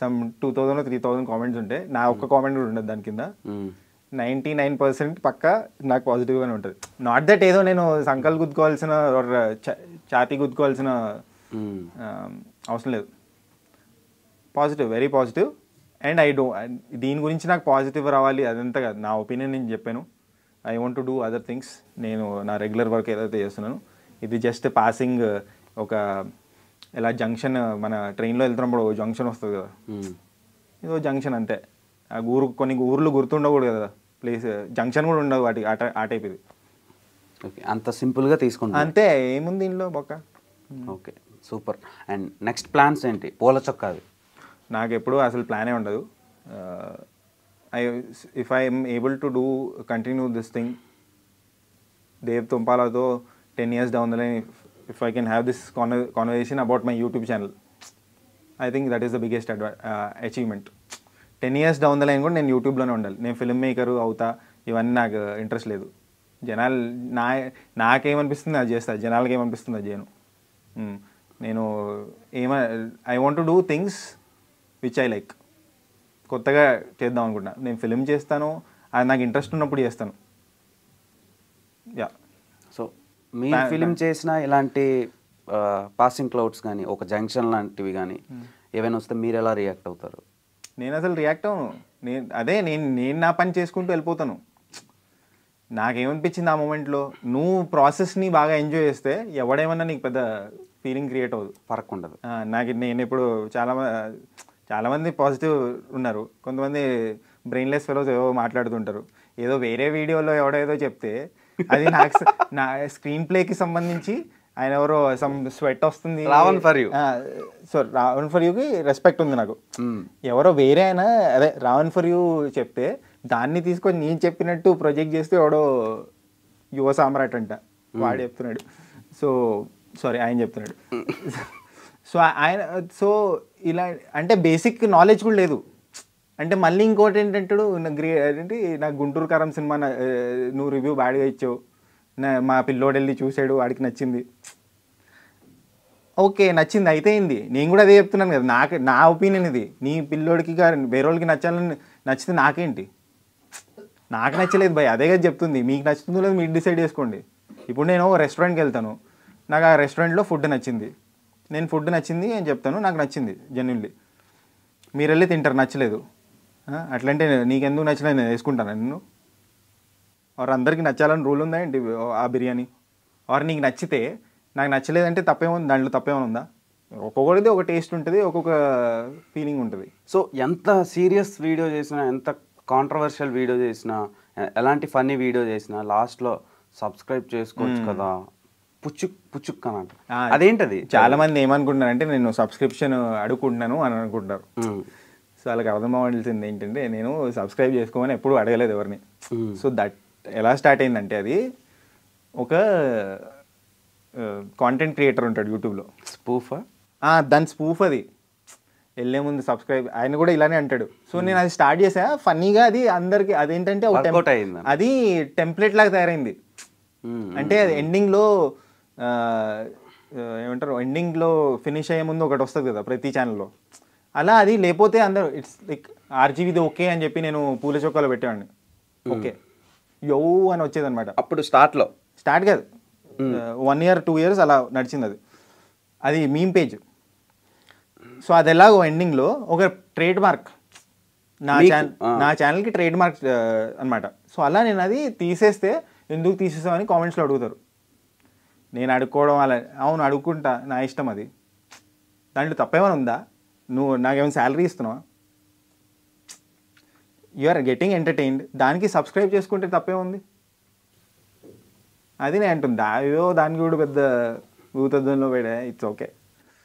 సమ్ 2000 or 3000 కామెంట్స్ ఉంటే నా ఒక్క కామెంట్ కూడా ఉండదు దాని కింద. 99% పక్కా నాకు పాజిటివ్గానే ఉంటుంది. నాట్ దట్ ఏదో నేను సంకల్ గుద్దుకోవాల్సిన ఛాతీ గుద్దుకోవాల్సిన అవసరం లేదు. Positive, very positive. అండ్ దీని గురించి నాకు పాజిటివ్ రావాలి అదంతా కాదు, నా ఒపీనియన్ నేను చెప్పాను. I want to do other things. నేను నా రెగ్యులర్ వర్క్ ఏదైతే చేస్తున్నాను, ఇది జస్ట్ పాసింగ్. ఒక ఇలా జంక్షన్, మన ట్రైన్లో వెళ్తున్నప్పుడు జంక్షన్ వస్తుంది కదా, ఇదో జంక్షన్ అంతే. ఆ కొన్ని ఊర్లు గుర్తుండకూడదు కదా, ప్లేస్ జంక్షన్ కూడా ఉండదు వాటికి, ఆ టైప్ ఇది. ఓకే, అంత సింపుల్గా తీసుకుంటా అంతే, ఏముంది దీనిలో బొక్క. Okay, super. And next plans ఏంటి? పూల చొక్కాది నాకు ఎప్పుడు అసలు ప్లానే ఉండదు. If I'm able to do continue this thing Dev తుంపాలతో 10 years down the line, if I can have this conversation about my YouTube channel, I think that is the biggest achievement. 10 years down the line కూడా నేను యూట్యూబ్లోనే ఉండాలి. నేను film maker అవుతా ఇవన్నీ నాకు interest లేదు. జనాలు నాకేమనిపిస్తుంది అది చేస్తా, జనాలకి ఏమనిపిస్తుంది అది చేయను. నేను I want to do things which I like. కొత్తగా చేద్దాం అనుకుంటున్నా. నేను ఫిల్మ్ చేస్తాను, అది నాకు ఇంట్రెస్ట్ ఉన్నప్పుడు చేస్తాను. యా. సో మీ ఫిలిం చేసిన ఇలాంటి పాసింగ్ క్లౌడ్స్ కానీ, ఒక జంక్షన్ లాంటివి కానీ ఏవైనా వస్తే మీరు ఎలా రియాక్ట్ అవుతారు? నేను అసలు రియాక్ట్ అవ్వను. నేను నా పని చేసుకుంటూ వెళ్ళిపోతాను. నాకేమనిపించింది ఆ మూమెంట్లో, నువ్వు ప్రాసెస్ని బాగా ఎంజాయ్ చేస్తే ఎవడేమన్నా నీకు పెద్ద ఫీలింగ్ క్రియేట్ అవ్వదు, ఫరక్ ఉండదు. నేను ఇప్పుడు చాలామంది పాజిటివ్ ఉన్నారు, కొంతమంది బ్రెయిన్లెస్ ఫెలోస్ ఏవో మాట్లాడుతుంటారు. ఏదో వేరే వీడియోలో ఎవడేదో చెప్తే అది నాకు నా స్క్రీన్ ప్లేకి సంబంధించి ఆయన ఎవరో సమ్ స్వెట్ వస్తుంది, Ravan for you. So Ravan for యూకి రెస్పెక్ట్ ఉంది నాకు. ఎవరో వేరే ఆయన అదే రావణ్ ఫర్ యూ చెప్తే దాన్ని తీసుకొని నేను చెప్పినట్టు ప్రొజెక్ట్ చేస్తే ఎవడో యువ సామ్రాట్ అంట వాడు చెప్తున్నాడు. సో సారీ ఆయన చెప్తున్నాడు. సో ఇలా అంటే బేసిక్ నాలెడ్జ్ కూడా లేదు. అంటే మళ్ళీ ఇంకోటి ఏంటంటాడు, నాకు గుంటూరు కారం సినిమా నువ్వు రివ్యూ బ్యాడ్గా ఇచ్చావు, మా పిల్లోడు వెళ్ళి చూసాడు వాడికి నచ్చింది. ఓకే నచ్చింది అయితే అయింది, నేను కూడా అదే చెప్తున్నాను కదా. నా ఒపీనియన్ ఇది. నీ పిల్లోడికి వేరే వాళ్ళకి నచ్చితే నాకేంటి? నాకు నచ్చలేదు భయ్, అదే కదా చెప్తుంది. మీకు నచ్చుతుందో లేదు మీరు డిసైడ్ చేసుకోండి. ఇప్పుడు నేను రెస్టారెంట్కి వెళ్తాను, నాకు ఆ రెస్టారెంట్లో ఫుడ్ నచ్చింది, నేను ఫుడ్ నచ్చింది అని చెప్తాను, నాకు నచ్చింది జెన్యున్లీ. మీరు వెళ్ళి తింటారు, నచ్చలేదు. అట్లంటే నీకెందుకు నచ్చలేదు, నేను వేసుకుంటాను నిన్ను? ఆర్ అందరికి నచ్చాలని రూల్ ఉందా ఏంటి ఆ బిర్యానీ? ఆర్ నీకు నచ్చితే నాకు నచ్చలేదంటే తప్పేముంది, దాంట్లో తప్పేమైనా ఉందా? ఒక్కొక్కటిది ఒక టేస్ట్ ఉంటుంది, ఒక్కొక్క ఫీలింగ్ ఉంటుంది. సో ఎంత సీరియస్ వీడియో చేసినా, ఎంత కాంట్రవర్షియల్ వీడియో చేసినా, ఎలాంటి ఫన్నీ వీడియో చేసినా లాస్ట్లో సబ్స్క్రైబ్ చేసుకోవచ్చు కదా, పుచ్చుక్ అన్నమాట. అదేంటది? చాలా మంది ఏమనుకుంటున్నారు అంటే నేను సబ్స్క్రిప్షన్ అడుగుకుంటున్నాను అని అనుకుంటారు. సో వాళ్ళకి అర్థం అవ్వాల్సింది ఏంటంటే నేను సబ్స్క్రైబ్ చేసుకోమని ఎప్పుడు అడగలేదు ఎవరిని. సో దట్ ఎలా స్టార్ట్ అయిందంటే, అది ఒక కాంటెంట్ క్రియేటర్ ఉంటాడు యూట్యూబ్లో. స్పూఫా? దాని స్పూఫ్ అది. వెళ్ళే ముందు సబ్స్క్రైబ్, ఆయన కూడా ఇలానే అంటాడు. సో నేను అది స్టార్ట్ చేసా ఫన్నీగా. అది అందరికి అదేంటంటే అది టెంప్లెట్ లాగా తయారైంది. అంటే అది ఎండింగ్లో ఏమంటారు, ఎండింగ్లో ఫినిష్ అయ్యే ముందు ఒకటి వస్తుంది కదా ప్రతి ఛానల్లో, అలా అది. లేకపోతే అందరూ ఇట్స్ లైక్ ఆర్జీవిది ఓకే అని చెప్పి నేను పూల చొక్కాలో పెట్టేవాడిని. ఓకే యో అని వచ్చేది అనమాట. అప్పుడు స్టార్ట్ కాదు, 1 year 2 years అలా నడిచింది అది. అది మీమ్ పేజ్. సో అది ఎలాగో ఎండింగ్లో ఒక ట్రేడ్ మార్క్, నా ఛానల్కి ట్రేడ్ మార్క్ అనమాట. సో అలా నేను అది తీసేస్తే ఎందుకు తీసేసామని కామెంట్స్లో అడుగుతారు. నేను అడుక్కోవడం అలా, అవును అడుక్కుంటా, నా ఇష్టం అది. దాంట్లో తప్పేమైనా ఉందా? నువ్వు నాకేమైనా శాలరీ ఇస్తున్నావా? యు ఆర్ గెటింగ్ ఎంటర్టైన్డ్, దానికి సబ్స్క్రైబ్ చేసుకుంటే తప్పేముంది? అది నేను అంటుంది. అయ్యో దానికి కూడా పెద్ద భూతద్దంలో పెడా, ఇట్స్ ఓకే.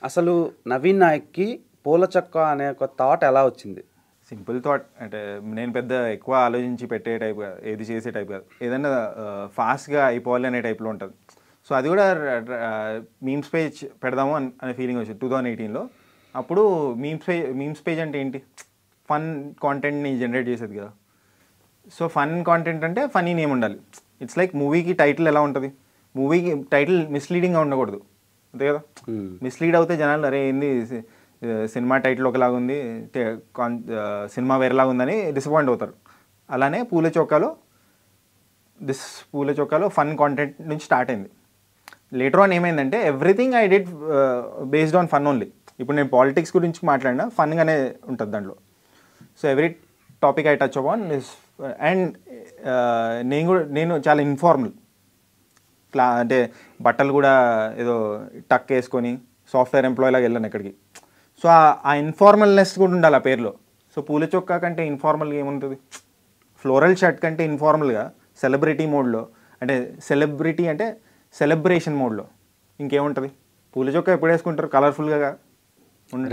అసలు నవీన్ నాయక్కి పూల చొక్కా అనే ఒక థాట్ ఎలా వచ్చింది? Simple thought. అంటే నేను పెద్ద ఎక్కువ ఆలోచించి పెట్టే టైప్ కాదు, ఏది చేసే టైప్ కాదు. ఏదన్నా ఫాస్ట్గా అయిపోవాలి అనే టైప్లో ఉంటుంది. సో అది కూడా మీమ్స్ పేజ్ పెడదాము అనే ఫీలింగ్ వచ్చింది 2018లో. అప్పుడు మీమ్స్ పేజ్ అంటే ఏంటి, ఫన్ కాంటెంట్ని జనరేట్ చేసేది కదా. సో ఫన్ కాంటెంట్ అంటే ఫనీ నేమ్ ఉండాలి. ఇట్స్ లైక్ మూవీకి టైటిల్ ఎలా ఉంటుంది, మూవీకి టైటిల్ మిస్లీడింగ్గా ఉండకూడదు, అంతే కదా. మిస్లీడ్ అవుతే జనాలు అరే ఏంది సినిమా టైటిల్ ఒకలాగా ఉంది, సినిమా వేరేలాగా ఉందని డిసప్పాయింట్ అవుతారు. అలానే పూల చొక్కాలో ఫన్ కాంటెంట్ నుంచి స్టార్ట్ అయింది. లేటర్ ఆన్ ఏమైందంటే everything I did based on fun only. ఇప్పుడు నేను పాలిటిక్స్ గురించి మాట్లాడినా ఫన్గానే ఉంటుంది దాంట్లో. So every topic I touch upon and నేను చాలా ఇన్ఫార్మల్ అంటే బట్టలు కూడా ఏదో టక్ వేసుకొని సాఫ్ట్వేర్ ఎంప్లాయీ లాగా వెళ్ళాను ఎక్కడికి. సో ఆ ఇన్ఫార్మల్నెస్ కూడా ఉండాలి ఆ పేరులో. సో పూల చొక్కా కంటే ఇన్ఫార్మల్గా ఏముంటుంది, ఫ్లోరల్ షర్ట్ కంటే ఇన్ఫార్మల్గా సెలబ్రిటీ మోడ్లో, అంటే సెలబ్రిటీ అంటే సెలబ్రేషన్ మోడ్లో ఇంకేముంటుంది. పూల చొక్కా ఎప్పుడు వేసుకుంటారు, కలర్ఫుల్గా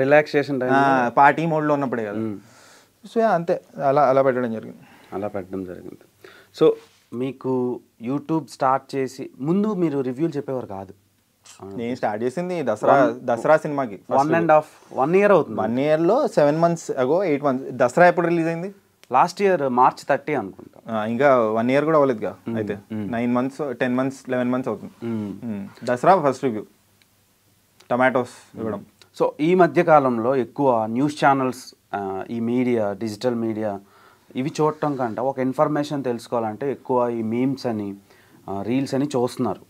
రిలాక్సేషన్ పార్టీ మోడ్లో ఉన్నప్పుడే కదా. సో అంతే, అలా పెట్టడం జరిగింది. సో మీకు యూట్యూబ్ స్టార్ట్ చేసి ముందు మీరు రివ్యూలు చెప్పేవారు కాదు? నేను స్టార్ట్ చేసింది దసరా సినిమాకి. 1 year అవుతుంది. 1 yearలో 7 months అగో 8 months. దసరా ఎప్పుడు రిలీజ్ అయింది? లాస్ట్ ఇయర్ March 30 అనుకుంటా. ఇంకా 1 year కూడా అవ్వలేదుగా. అయితే 9 months 10 months 11 months అవుతుంది. దసరా ఫస్ట్ రివ్యూ, టమాటోస్ ఇవ్వడం. సో ఈ మధ్య కాలంలో ఎక్కువ న్యూస్ ఛానల్స్, ఈ మీడియా, డిజిటల్ మీడియా ఇవి చూడటం కంటే ఒక ఇన్ఫర్మేషన్ తెలుసుకోవాలంటే ఎక్కువ ఈ మీమ్స్ అని, రీల్స్ అని చూస్తున్నారు.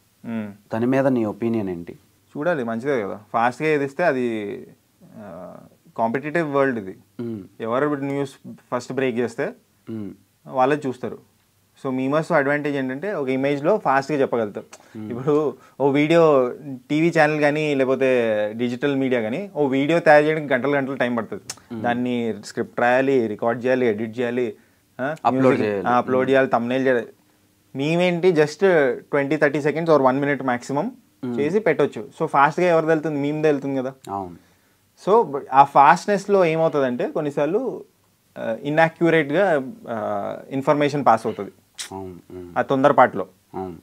దాని మీద నీ ఒపీనియన్ ఏంటి? చూడాలి, మంచిదే కదా. ఫాస్ట్గా ఏది ఇస్తే అది కాంపిటేటివ్ వరల్డ్ ఇది. ఎవరు న్యూస్ ఫస్ట్ బ్రేక్ చేస్తే వాళ్ళే చూస్తారు. సో మీమర్స్ అడ్వాంటేజ్ ఏంటంటే ఒక ఇమేజ్లో ఫాస్ట్గా చెప్పగలుగుతారు. ఇప్పుడు ఓ వీడియో టీవీ ఛానల్ కానీ లేకపోతే డిజిటల్ మీడియా కానీ ఓ వీడియో తయారు చేయడానికి గంటలు టైం పడుతుంది. దాన్ని స్క్రిప్ట్ రాయాలి, రికార్డ్ చేయాలి, ఎడిట్ చేయాలి, అప్లోడ్ చేయాలి, థంబ్నెయిల్ చేయాలి. మేమేంటి just 20-30 seconds or 1 minute maximum చేసి పెట్టవచ్చు. సో ఫాస్ట్గా ఎవరిది వెళ్తుంది, మేము వెళ్తుంది కదా. సో ఆ ఫాస్ట్నెస్లో ఏమవుతుందంటే కొన్నిసార్లు ఇన్యాక్యురేట్గా ఇన్ఫర్మేషన్ పాస్ అవుతుంది ఆ తొందరపాటులో.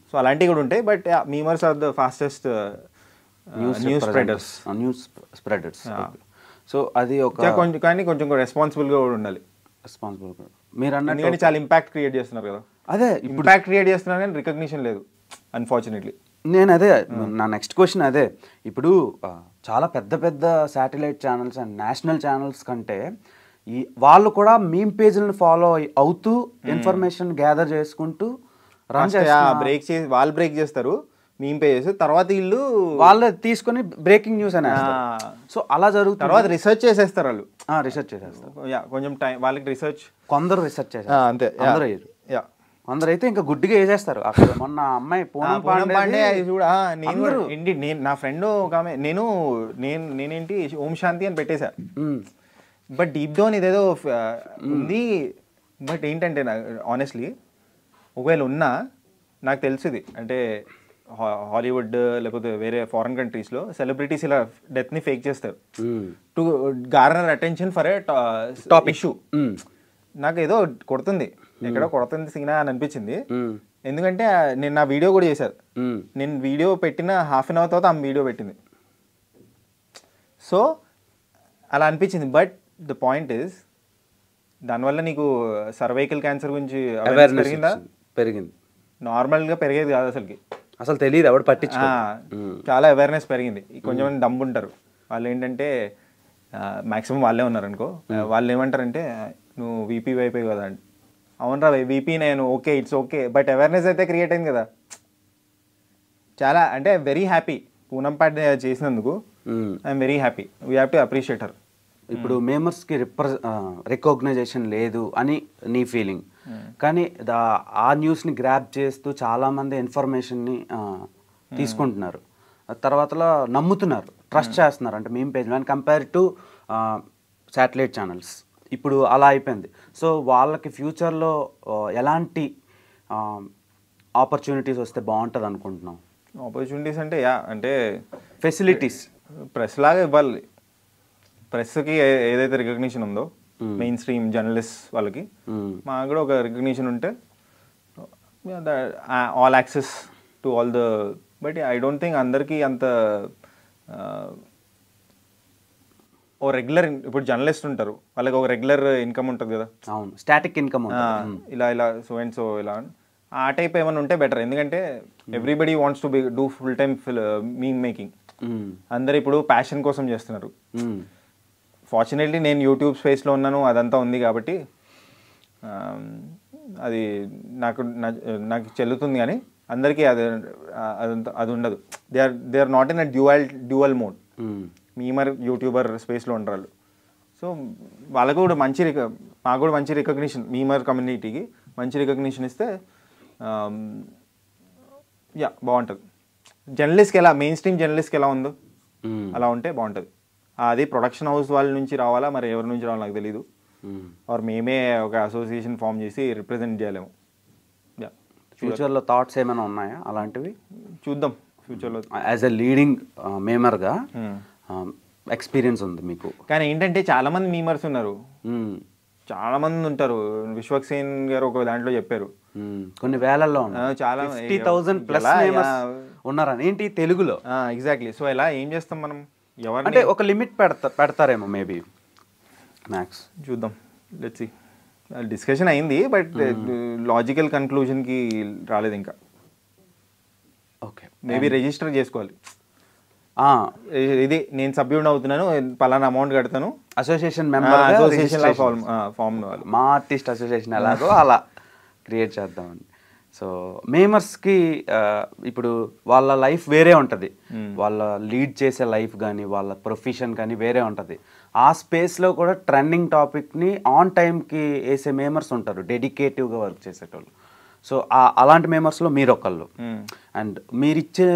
సో అలాంటివి కూడా ఉంటాయి. But memers are the fastest news spreaders. So అది ఒక కొంచెం రెస్పాన్సిబుల్గా కూడా ఉండాలి. మీరు అన్నట్టు చాలా ఇంపాక్ట్ క్రియేట్ చేస్తున్నారు కదా. అదే ఇంపాక్ట్ క్రియేట్ చేస్తున్నారు కానీ రికగ్నిషన్ లేదు అన్ఫార్చునేట్లీ. నేను అదే నా నెక్స్ట్ క్వశ్చన్ అదే. ఇప్పుడు చాలా పెద్ద satellite channels and national channels కంటే వాళ్ళు కూడా మీమ్ పేజీలను ఫాలో అవుతూ ఇన్ఫర్మేషన్ గ్యాదర్ చేసుకుంటూ బ్రేక్ చేసి వాళ్ళు బ్రేక్ చేస్తారు. మీమ్ పేజెస్, తర్వాత వీళ్ళు వాళ్ళు తీసుకొని బ్రేకింగ్ న్యూస్ అని సో అలా జరుగుతుంది. తర్వాత రీసెర్చ్ చేసేస్తారు వాళ్ళు, రీసెర్చ్ చేసేస్తారు. కొంచెం టైం వాళ్ళకి రీసెర్చ్, కొందరు రీసెర్చ్ చేస్తారు అంతే, కొందరు అయితే ఇంకా గుడ్డిగా వేసేస్తారు. అక్కడ మొన్న అమ్మాయి పూనం పాండే చూడ, నేను నా ఫ్రెండ్ ఒక ఆమె, నేనేంటి ఓం శాంతి అని పెట్టేశా, బట్ డీప్ డౌన్ ఇదేదో ఉంది. బట్ ఏంటంటే ఆనెస్ట్లీ ఒకవేళ ఉన్నా నాకు తెలిసింది అంటే హాలీవుడ్ లేకపోతే వేరే ఫారెన్ కంట్రీస్లో సెలబ్రిటీస్ ఇలా డెత్ని ఫేక్ చేస్తారు to garner attention for a top issue. నాకు ఏదో కొడుతుంది, ఎక్కడో కొడుతుంది సిగ్నా అని అనిపించింది. ఎందుకంటే నేను నా వీడియో కూడా చేశాను, నేను వీడియో పెట్టిన హాఫ్ అన్ అవర్ తర్వాత ఆమె వీడియో పెట్టింది. సో అలా అనిపించింది. బట్ ద పాయింట్ ఈస్ దానివల్ల నీకు సర్వైకల్ క్యాన్సర్ గురించి పెరిగిందా? పెరిగింది. నార్మల్గా పెరిగేది కాదు అసలు తెలియదు, ఎవరు పట్టించుకో. చాలా అవేర్నెస్ పెరిగింది. కొంచెం దమ్ము ఉంటారు వాళ్ళు, ఏంటంటే మ్యాక్సిమం వాళ్ళే ఉన్నారు అనుకో, వాళ్ళు ఏమంటారంటే నువ్వు వీపీ వైపే కదా అండి. అవునరా వీపీ నేను, okay it's okay, but awareness అయితే క్రియేట్ అయింది కదా. చాలా అంటే వెరీ హ్యాపీ పూనం పాండే చేసినందుకు. I'm very happy, we have to appreciate her. ఇప్పుడు మేమర్స్కి రికగ్నైజేషన్ లేదు అని నీ ఫీలింగ్, కానీ ఆ న్యూస్ని గ్రాప్ చేస్తూ చాలామంది ఇన్ఫర్మేషన్ని తీసుకుంటున్నారు, తర్వాతలో నమ్ముతున్నారు, ట్రస్ట్ చేస్తున్నారు అంటే meme page and compare to satellite channels. ఇప్పుడు అలా అయిపోయింది. సో వాళ్ళకి ఫ్యూచర్లో ఎలాంటి ఆపర్చునిటీస్ వస్తే బాగుంటుంది అనుకుంటున్నాం? ఆపర్చునిటీస్ అంటే అంటే ఫెసిలిటీస్ ప్రెస్ లాగా ఇవ్వాలి. ప్రెస్కి ఏదైతే రికగ్నిషన్ ఉందో మెయిన్ స్ట్రీమ్ జర్నలిస్ట్ వాళ్ళకి, మాకు కూడా ఒక రికగ్నిషన్ ఉంటే all access to all the. But I don't think అందరికీ అంత ఓ రెగ్యులర్, ఇప్పుడు జర్నలిస్ట్ ఉంటారు వాళ్ళకి ఒక రెగ్యులర్ ఇన్కమ్ ఉంటుంది కదా. అవును, స్టాటిక్ ఇన్కమ్ ఇలా ఇలా సో అండ్ సో ఇలా ఆ టైప్ ఏమైనా ఉంటే బెటర్. ఎందుకంటే everybody wants to do full time meme making. అందరు ఇప్పుడు ప్యాషన్ కోసం చేస్తున్నారు. ఫార్చునేట్లీ నేను యూట్యూబ్ స్పేస్లో ఉన్నాను, అదంతా ఉంది కాబట్టి అది నాకు చెల్లుతుంది. కానీ అందరికీ అది ఉండదు. They are not in a dual mode. Memer YouTuber స్పేస్లో ఉండరు. సో వాళ్ళకు కూడా మాకు కూడా మంచి రికగ్నిషన్, మీమర్ కమ్యూనిటీకి మంచి రికగ్నిషన్ ఇస్తే బాగుంటుంది. జర్నలిస్ట్కి ఎలా మెయిన్ స్ట్రీమ్ జర్నలిస్ట్కి ఎలా ఉందో అలా ఉంటే బాగుంటుంది. అది ప్రొడక్షన్ హౌస్ వాళ్ళ నుంచి రావాలా, మరి ఎవరి నుంచి రావాలో నాకు తెలీదు. ఆర్ మేమే ఒక అసోసియేషన్ ఫామ్ చేసి రిప్రజెంట్ చేయలేము. ఫ్యూచర్లో థాట్స్ ఏమైనా ఉన్నాయా అలాంటివి? చూద్దాం ఫ్యూచర్లో. యాజ్ ఎ లీడింగ్ మేమర్గా ఎక్స్పీరియన్స్ ఉంది మీకు. కానీ ఏంటంటే చాలా మంది మీమర్స్ ఉన్నారు, చాలా మంది ఉంటారు. విశ్వక్సేన్ గారు ఒక దాంట్లో చెప్పారు కొన్ని వేలల్లో చాలా 50,000+ ఉన్నారని. ఏంటి తెలుగులో? ఎగ్జాక్ట్లీ. సో ఇలా ఏం చేస్తాం మనం? అంటే ఒక లిమిట్ పెడతారేమో మేబీ మ్యాక్స్. చూద్దాం, లెట్స్ సీ. డిస్కషన్ అయింది బట్ లాజికల్ కన్క్లూజన్కి రాలేదు ఇంకా. ఓకే, మేబీ రిజిస్టర్ చేసుకోవాలి. ఇది నేను సభ్యుడిని అవుతున్నాను, పలానా అమౌంట్ కడతాను, అసోసియేషన్ మెంబర్, అసోసియేషన్ ఫామ్. మా ఆర్టిస్ట్ అసోసియేషన్ ఎలాగో అలా క్రియేట్ చేద్దామని. సో మేమర్స్కి ఇప్పుడు వాళ్ళ లైఫ్ వేరే ఉంటుంది, వాళ్ళ లీడ్ చేసే లైఫ్ కానీ వాళ్ళ ప్రొఫెషన్ కానీ వేరే ఉంటుంది. ఆ స్పేస్లో కూడా ట్రెండింగ్ టాపిక్ని ఆన్ టైంకి వేసే మేమర్స్ ఉంటారు, డెడికేటివ్గా వర్క్ చేసేటోళ్ళు. సో అలాంటి మేమర్స్లో మీరు ఒకళ్ళు. అండ్ మీరిచ్చే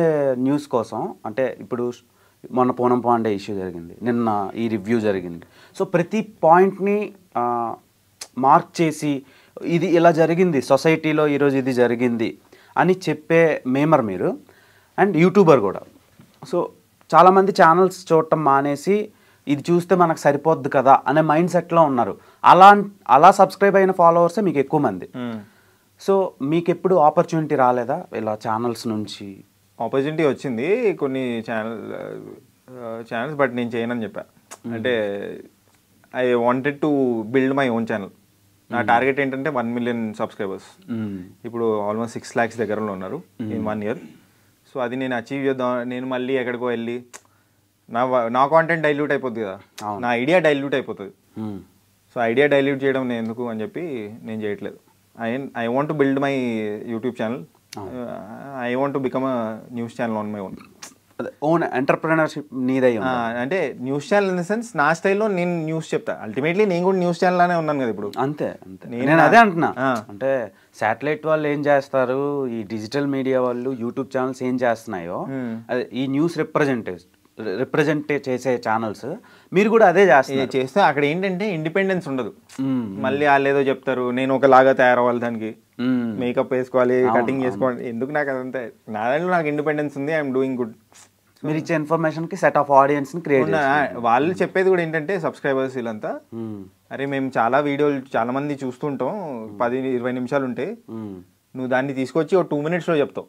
న్యూస్ కోసం అంటే ఇప్పుడు మొన్న పూనం పాండే ఇష్యూ జరిగింది, నిన్న ఈ రివ్యూ జరిగింది. సో ప్రతి పాయింట్ని మార్క్ చేసి ఇది ఇలా జరిగింది సొసైటీలో, ఈరోజు ఇది జరిగింది అని చెప్పే మేమర్ మీరు, అండ్ యూట్యూబర్ కూడా. సో చాలామంది ఛానల్స్ చూడటం మానేసి ఇది చూస్తే మనకు సరిపోద్ది కదా అనే మైండ్ సెట్లో ఉన్నారు. అలా సబ్స్క్రైబ్ అయిన ఫాలోవర్సే మీకు ఎక్కువ మంది. సో మీకు ఎప్పుడు ఆపర్చునిటీ రాలేదా ఇలా ఛానల్స్ నుంచి? ఆపర్చునిటీ వచ్చింది కొన్ని ఛానల్స్, బట్ నేను చేయనని చెప్పా. అంటే I wanted to build my own channel. నా టార్గెట్ ఏంటంటే 1 million సబ్స్క్రైబర్స్. ఇప్పుడు ఆల్మోస్ట్ 6 lakhs దగ్గరలో ఉన్నారు ఇన్ 1 year. సో అది నేను అచీవ్ చేద్దాం. నేను మళ్ళీ ఎక్కడికో వెళ్ళి నా కాంటెంట్ డైల్యూట్ అయిపోద్ది కదా, నా ఐడియా డైల్యూట్ అయిపోతుంది. సో ఐడియా డైల్యూట్ చేయడం నేను ఎందుకు అని చెప్పి నేను చేయట్లేదు. I want to build my YouTube channel I want to become a news channel on my own. Own entrepreneurship నీదై అంటే news channel in the sense నా స్టైల్లో నేను న్యూస్ చెప్తా. అల్టిమేట్లీ నేను కూడా న్యూస్ ఛానల్ లానే ఉన్నాను కదా ఇప్పుడు. అంతే నేను అదే అంటున్నా. అంటే శాటిలైట్ వాళ్ళు ఏం చేస్తారు, ఈ డిజిటల్ మీడియా వాళ్ళు యూట్యూబ్ ఛానల్స్ ఏం చేస్తున్నాయో అదే ఈ న్యూస్ రిప్రజెంట్ చేసే ఛానల్స్ మీరు కూడా అదే చేస్తే అక్కడ ఏంటంటే ఇండిపెండెన్స్ ఉండదు. మళ్ళీ వాళ్ళు ఏదో చెప్తారు, నేను ఒకలాగా తయారవ్వాలి, దానికి మేకప్ వేసుకోవాలి, కటింగ్ చేసుకోవాలి, ఎందుకు నాకు అదంతా. నా దాంట్లో నాకు ఇండిపెండెన్స్ ఉంది, ఐఎమ్ డూయింగ్ గుడ్. మీరు ఇచ్చే ఇన్ఫర్మేషన్ కి సెట్ ఆఫ్ ఆడియన్స్ ని క్రియేట్. వాళ్ళు చెప్పేది కూడా ఏంటంటే సబ్స్క్రైబర్స్ వీళ్ళంతా, అరే మేము చాలా వీడియోలు చాలా మంది చూస్తుంటాం, 10-20 నిమిషాలు ఉంటాయి, నువ్వు దాన్ని తీసుకొచ్చి ఒక 2 minutes చెప్తావు.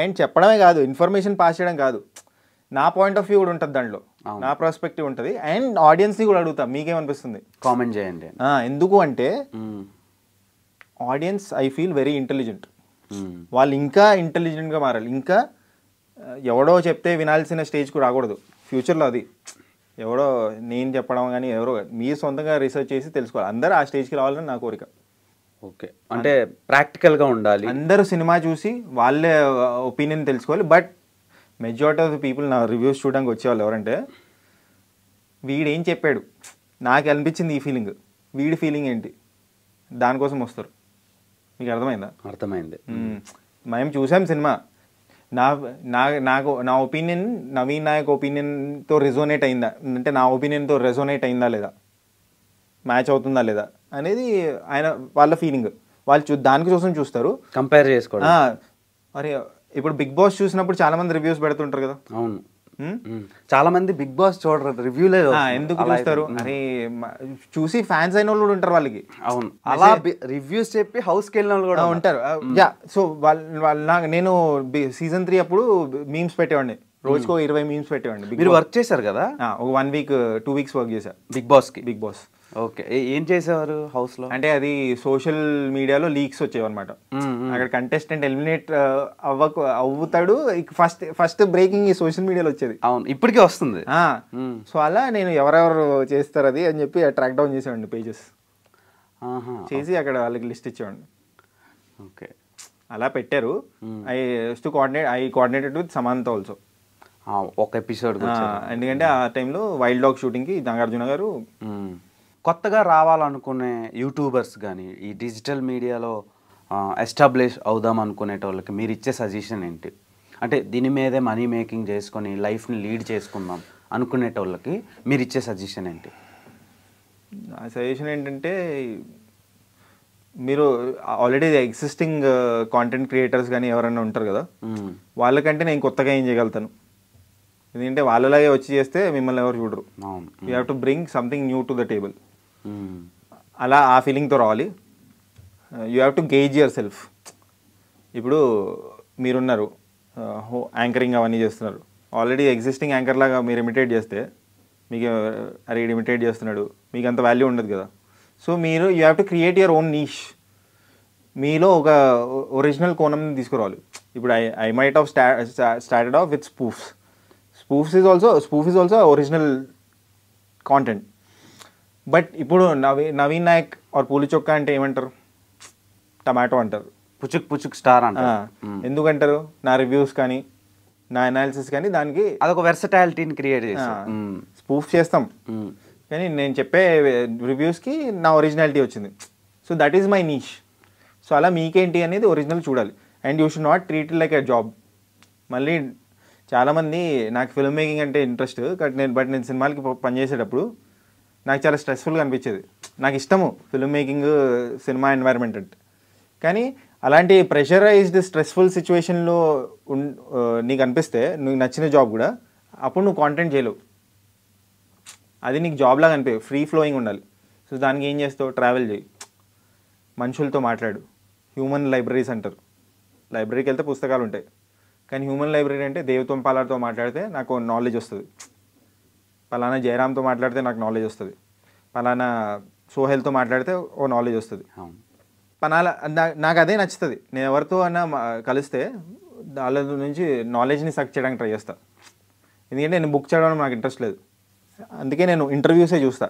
అండ్ చెప్పడమే కాదు, ఇన్ఫర్మేషన్ పాస్ చేయడం కాదు, నా పాయింట్ ఆఫ్ వ్యూ కూడా ఉంటుంది దాంట్లో, నా పర్స్పెక్టివ్ ఉంటుంది. అండ్ ఆడియన్స్ని కూడా అడుగుతా మీకేమనిపిస్తుంది కామెంట్ చేయండి. ఎందుకు అంటే audience I feel very intelligent. వాళ్ళు ఇంకా ఇంటెలిజెంట్గా మారాలి. ఇంకా ఎవడో చెప్తే వినాల్సిన స్టేజ్కు రాకూడదు ఫ్యూచర్లో. అది ఎవడో నేను చెప్పడం కానీ ఎవరో, మీరు సొంతంగా రీసెర్చ్ చేసి తెలుసుకోవాలి. అందరూ ఆ స్టేజ్కి రావాలని నా కోరిక. ఓకే, అంటే ప్రాక్టికల్గా ఉండాలి. అందరూ సినిమా చూసి వాళ్ళే ఒపీనియన్ తెలుసుకోవాలి. But majority of the people నా రివ్యూస్ చూడడానికి వచ్చేవాళ్ళు ఎవరంటే, వీడేం చెప్పాడు, నాకు అనిపించింది ఈ ఫీలింగ్, వీడి ఫీలింగ్ ఏంటి, దానికోసం వస్తారు. మీకు అర్థమైందా? అర్థమైంది. మేము చూసాం సినిమా, నా ఒపీనియన్ నవీన్ నాయక్ ఒపీనియన్తో రెజోనేట్ అయిందా, అంటే నా ఒపీనియన్తో రెజోనేట్ అయిందా లేదా, మ్యాచ్ అవుతుందా లేదా అనేది ఆయన వాళ్ళ ఫీలింగ్. వాళ్ళు దానికోసం చూస్తారు, కంపేర్ చేసుకోవడం. అరే ఇప్పుడు బిగ్ బాస్ చూసినప్పుడు చాలా మంది రివ్యూస్ పెడుతుంటారు కదా. అవును, చాలా మంది బిగ్ బాస్ చూడరు, రివ్యూలే ఎందుకు చూస్తారు. అరే చూసి ఫ్యాన్స్ అయిన వాళ్ళు కూడా ఉంటారు వాళ్ళకి. అవును, అలా రివ్యూస్ చెప్పి హౌస్కి వెళ్ళిన వాళ్ళు కూడా ఉంటారు. సో నేను సీజన్ 3 అప్పుడు మీమ్స్ పెట్టేవాడిని, రోజుకో 20 మీమ్స్ పెట్టేవాడిని. మీరు వర్క్ చేశారు కదా, ఒక 1 week 2 weeks వర్క్ చేశా బిగ్ బాస్. ఓకే, ఏం చేసేవారు హౌస్ లో? అంటే అది సోషల్ మీడియాలో లీక్స్ వచ్చేవి అనమాట. అక్కడ కంటెస్టెంట్ ఎలిమినేట్ అవుతాడు, ఫస్ట్ బ్రేకింగ్ ఈ సోషల్ మీడియాలో వచ్చేది. అవును, ఇప్పటికే వస్తుంది. సో అలా నేను ఎవరెవరు చేస్తారు అది అని చెప్పి ట్రాక్ డౌన్ చేసేవాడిని, పేజెస్ చేసి అక్కడ వాళ్ళకి లిస్ట్ ఇచ్చేవాడిని. ఓకే, అలా పెట్టారు. I coordinated with Samantha also ఒక ఎపిసోడ్. ఎందుకంటే ఆ టైంలో వైల్డ్ డాగ్ షూటింగ్కి నాగార్జున గారు. కొత్తగా రావాలనుకునే యూట్యూబర్స్ కానీ ఈ డిజిటల్ మీడియాలో ఎస్టాబ్లిష్ అవుదాం అనుకునేటోళ్ళకి మీరు ఇచ్చే సజెషన్ ఏంటి? అంటే దీని మీదే మనీ మేకింగ్ చేసుకొని లైఫ్ని లీడ్ చేసుకుందాం అనుకునేటోళ్ళకి మీరు ఇచ్చే సజెషన్ ఏంటి? ఆ సజెషన్ ఏంటంటే, మీరు ఆల్రెడీ ఎగ్జిస్టింగ్ కాంటెంట్ క్రియేటర్స్ కానీ ఎవరైనా ఉంటారు కదా, వాళ్ళకంటే నేను కొత్తగా ఏం చేయగలుగుతాను. ఎందుకంటే వాళ్ళలాగే వచ్చి చేస్తే మిమ్మల్ని ఎవరు చూడరు. You have to bring something new to the table. అలా ఆ ఫీలింగ్తో రావాలి. You have to gauge your self. ఇప్పుడు మీరున్నారు, యాంకరింగ్ అవన్నీ చేస్తున్నారు, ఆల్రెడీ ఎగ్జిస్టింగ్ యాంకర్ లాగా మీరు ఇమిటేట్ చేస్తే మీకు అరే ఇమిటేట్ చేస్తున్నాడు, మీకు అంత వాల్యూ ఉండదు కదా. సో మీరు you have to create your own niche. మీలో ఒక ఒరిజినల్ కోణంని తీసుకురావాలి. ఇప్పుడు I might of started off with spoofs. Spoof is also original content. But ఇప్పుడు నవీన్ నాయక్ ఆర్ పూలి చొక్కా అంటే ఏమంటారు? టమాటో అంటారు, పుచుక్ స్టార్ అంటారు. ఎందుకంటారు? నా రివ్యూస్ కానీ నా అనాలిసిస్ కానీ దానికి అదొక వెర్సటాలిటీని క్రియేట్ చేసి స్పూఫ్ చేస్తాం. కానీ నేను చెప్పే రివ్యూస్కి నా ఒరిజినాలిటీ వచ్చింది. So that is my niche. So అలా మీకేంటి అనేది ఒరిజినల్ చూడాలి. And you should not treat like a job. మళ్ళీ చాలామంది నాకు ఫిల్మ్ మేకింగ్ అంటే ఇంట్రెస్ట్, బట్ నేను సినిమాలకి పనిచేసేటప్పుడు నాకు చాలా స్ట్రెస్ఫుల్గా అనిపించేది. నాకు ఇష్టము ఫిల్మ్ మేకింగ్, సినిమా ఎన్వైర్న్మెంట్ అంటే. కానీ అలాంటి ప్రెషరైజ్డ్ స్ట్రెస్ఫుల్ సిచ్యువేషన్లో నీకు అనిపిస్తే నీకు నచ్చిన జాబ్ కూడా, అప్పుడు నువ్వు కాంటెంట్ చేయలేవు. అది నీకు జాబ్ లాగా అనిపి ఫ్రీ ఫ్లోయింగ్ ఉండాలి. సో దానికి ఏం చేస్తావు? ట్రావెల్ చేయి, మనుషులతో మాట్లాడు. హ్యూమన్ లైబ్రరీస్ అంటారు. లైబ్రరీకి వెళ్తే పుస్తకాలు ఉంటాయి, కానీ హ్యూమన్ లైబ్రరీ అంటే దేవతం పాలార్తో మాట్లాడితే నాకు నాలెడ్జ్ వస్తుంది, పలానా జయరామ్తో మాట్లాడితే నాకు నాలెడ్జ్ వస్తుంది, పలానా సోహెల్తో మాట్లాడితే ఓ నాలెడ్జ్ వస్తుంది. నాకు అదే నచ్చుతుంది. నేను ఎవరితో అన్నా కలిస్తే వాళ్ళ నుంచి నాలెడ్జ్ని సక్ చేయడానికి ట్రై చేస్తాను. ఎందుకంటే నేను బుక్ చదవడం నాకు ఇంట్రెస్ట్ లేదు. అందుకే నేను ఇంటర్వ్యూసే చూస్తా.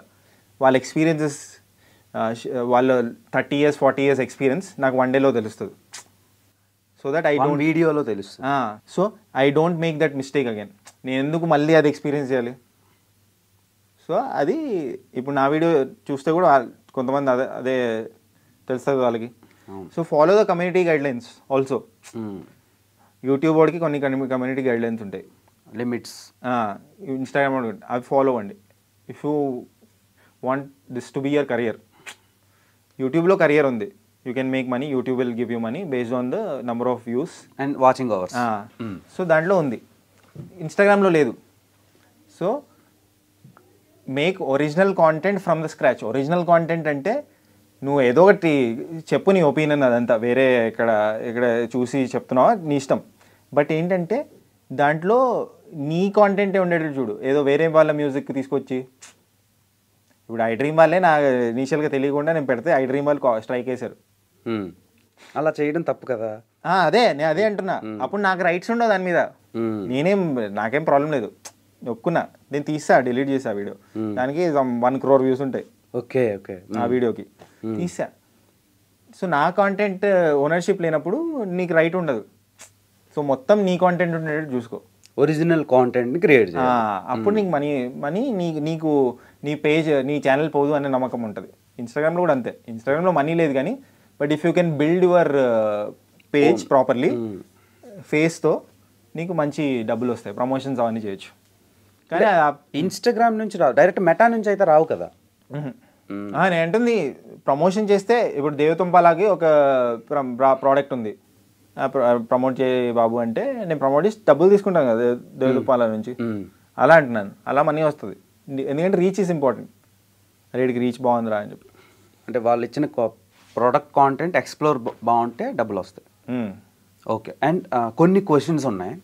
వాళ్ళ ఎక్స్పీరియన్సెస్, వాళ్ళ 30 years 40 years ఎక్స్పీరియన్స్ నాకు 1 dayలో తెలుస్తుంది. సో దట్ ఐ డోంట్ వీడియోలో తెలుస్తుంది. So I don't make that mistake again. నేను ఎందుకు మళ్ళీ అది ఎక్స్పీరియన్స్ చేయాలి? సో అది ఇప్పుడు నా వీడియో చూస్తే కూడా కొంతమంది అదే అదే తెలుస్తుంది వాళ్ళకి. So follow the community guidelines also. YouTube వాడికి కొన్ని కమ్యూనిటీ గైడ్లైన్స్ ఉంటాయి, లిమిట్స్. ఇన్స్టాగ్రామ్ అవి ఫాలో అవ్వండి. If you want this to be your career, యూట్యూబ్లో కెరియర్ ఉంది, you can make money, YouTube will give you money based on the number of views and watching hours. So దాంట్లో ఉంది, ఇన్స్టాగ్రామ్లో లేదు. So make original content from the scratch. Original content అంటే నువ్వు ఏదో ఒకటి చెప్పు, నీ ఒపీనియన్, అదంతా వేరే ఇక్కడ చూసి చెప్తున్నావా నీ ఇష్టం. బట్ ఏంటంటే దాంట్లో నీ కాంటెంటే ఉండేటట్టు చూడు. ఏదో వేరే వాళ్ళ మ్యూజిక్ తీసుకొచ్చి, ఇప్పుడు ఐ డ్రీమ్ వాళ్ళే నా ఇనీషియల్గా తెలియకుండా నేను పెడితే ఐ డ్రీమ్ వాళ్ళు స్ట్రైక్ వేశారు. అలా చేయడం తప్పు కదా. నేను అదే అంటున్నా. అప్పుడు నాకు రైట్స్ ఉండవు దాని మీద. నాకేం ప్రాబ్లం లేదు, ఒప్పుకున్నా, నేను తీసా, డిలీట్ చేసా వీడియో. దానికి 1 crore వ్యూస్ ఉంటాయి. Okay okay. ఆ వీడియోకి తీసా. సో నా కాంటెంట్ ఓనర్షిప్ లేనప్పుడు నీకు రైట్ ఉండదు. సో మొత్తం నీ కాంటెంట్ ఉండేటట్టు చూసుకో, ఒరిజినల్ కాంటెంట్ని క్రియేట్ చేయాలి. అప్పుడు నీకు మనీ నీకు నీ పేజ్, నీ ఛానల్ పోదు అనే నమ్మకం ఉంటుంది. ఇన్స్టాగ్రామ్లో కూడా అంతే. ఇన్స్టాగ్రామ్లో మనీ లేదు కానీ, but if you can build your page properly ఫేస్తో నీకు మంచి డబ్బులు వస్తాయి, ప్రమోషన్స్ అవన్నీ చేయొచ్చు. కానీ ఇన్స్టాగ్రామ్ నుంచి రావు, డైరెక్ట్ మెటా నుంచి అయితే రావు కదా. నేను అంటుంది ప్రమోషన్ చేస్తే, ఇప్పుడు దేవతుంపాలకి ఒక ప్రోడక్ట్ ఉంది, ప్రమోట్ చేయ బాబు అంటే నేను ప్రమోట్ చేసి డబ్బులు తీసుకుంటాను కదా దేవతుంపాల నుంచి. అలా అంటున్నాను, అలా మనీ వస్తుంది. ఎందుకంటే రీచ్ ఈజ్ ఇంపార్టెంట్. రేడికి రీచ్ బాగుందిరా అని చెప్పి, అంటే వాళ్ళు ఇచ్చిన ప్రోడక్ట్ కాంటెంట్ ఎక్స్ప్లోర్ బాగుంటే డబ్బులు వస్తాయి. ఓకే. అండ్ కొన్ని క్వశ్చన్స్ ఉన్నాయి,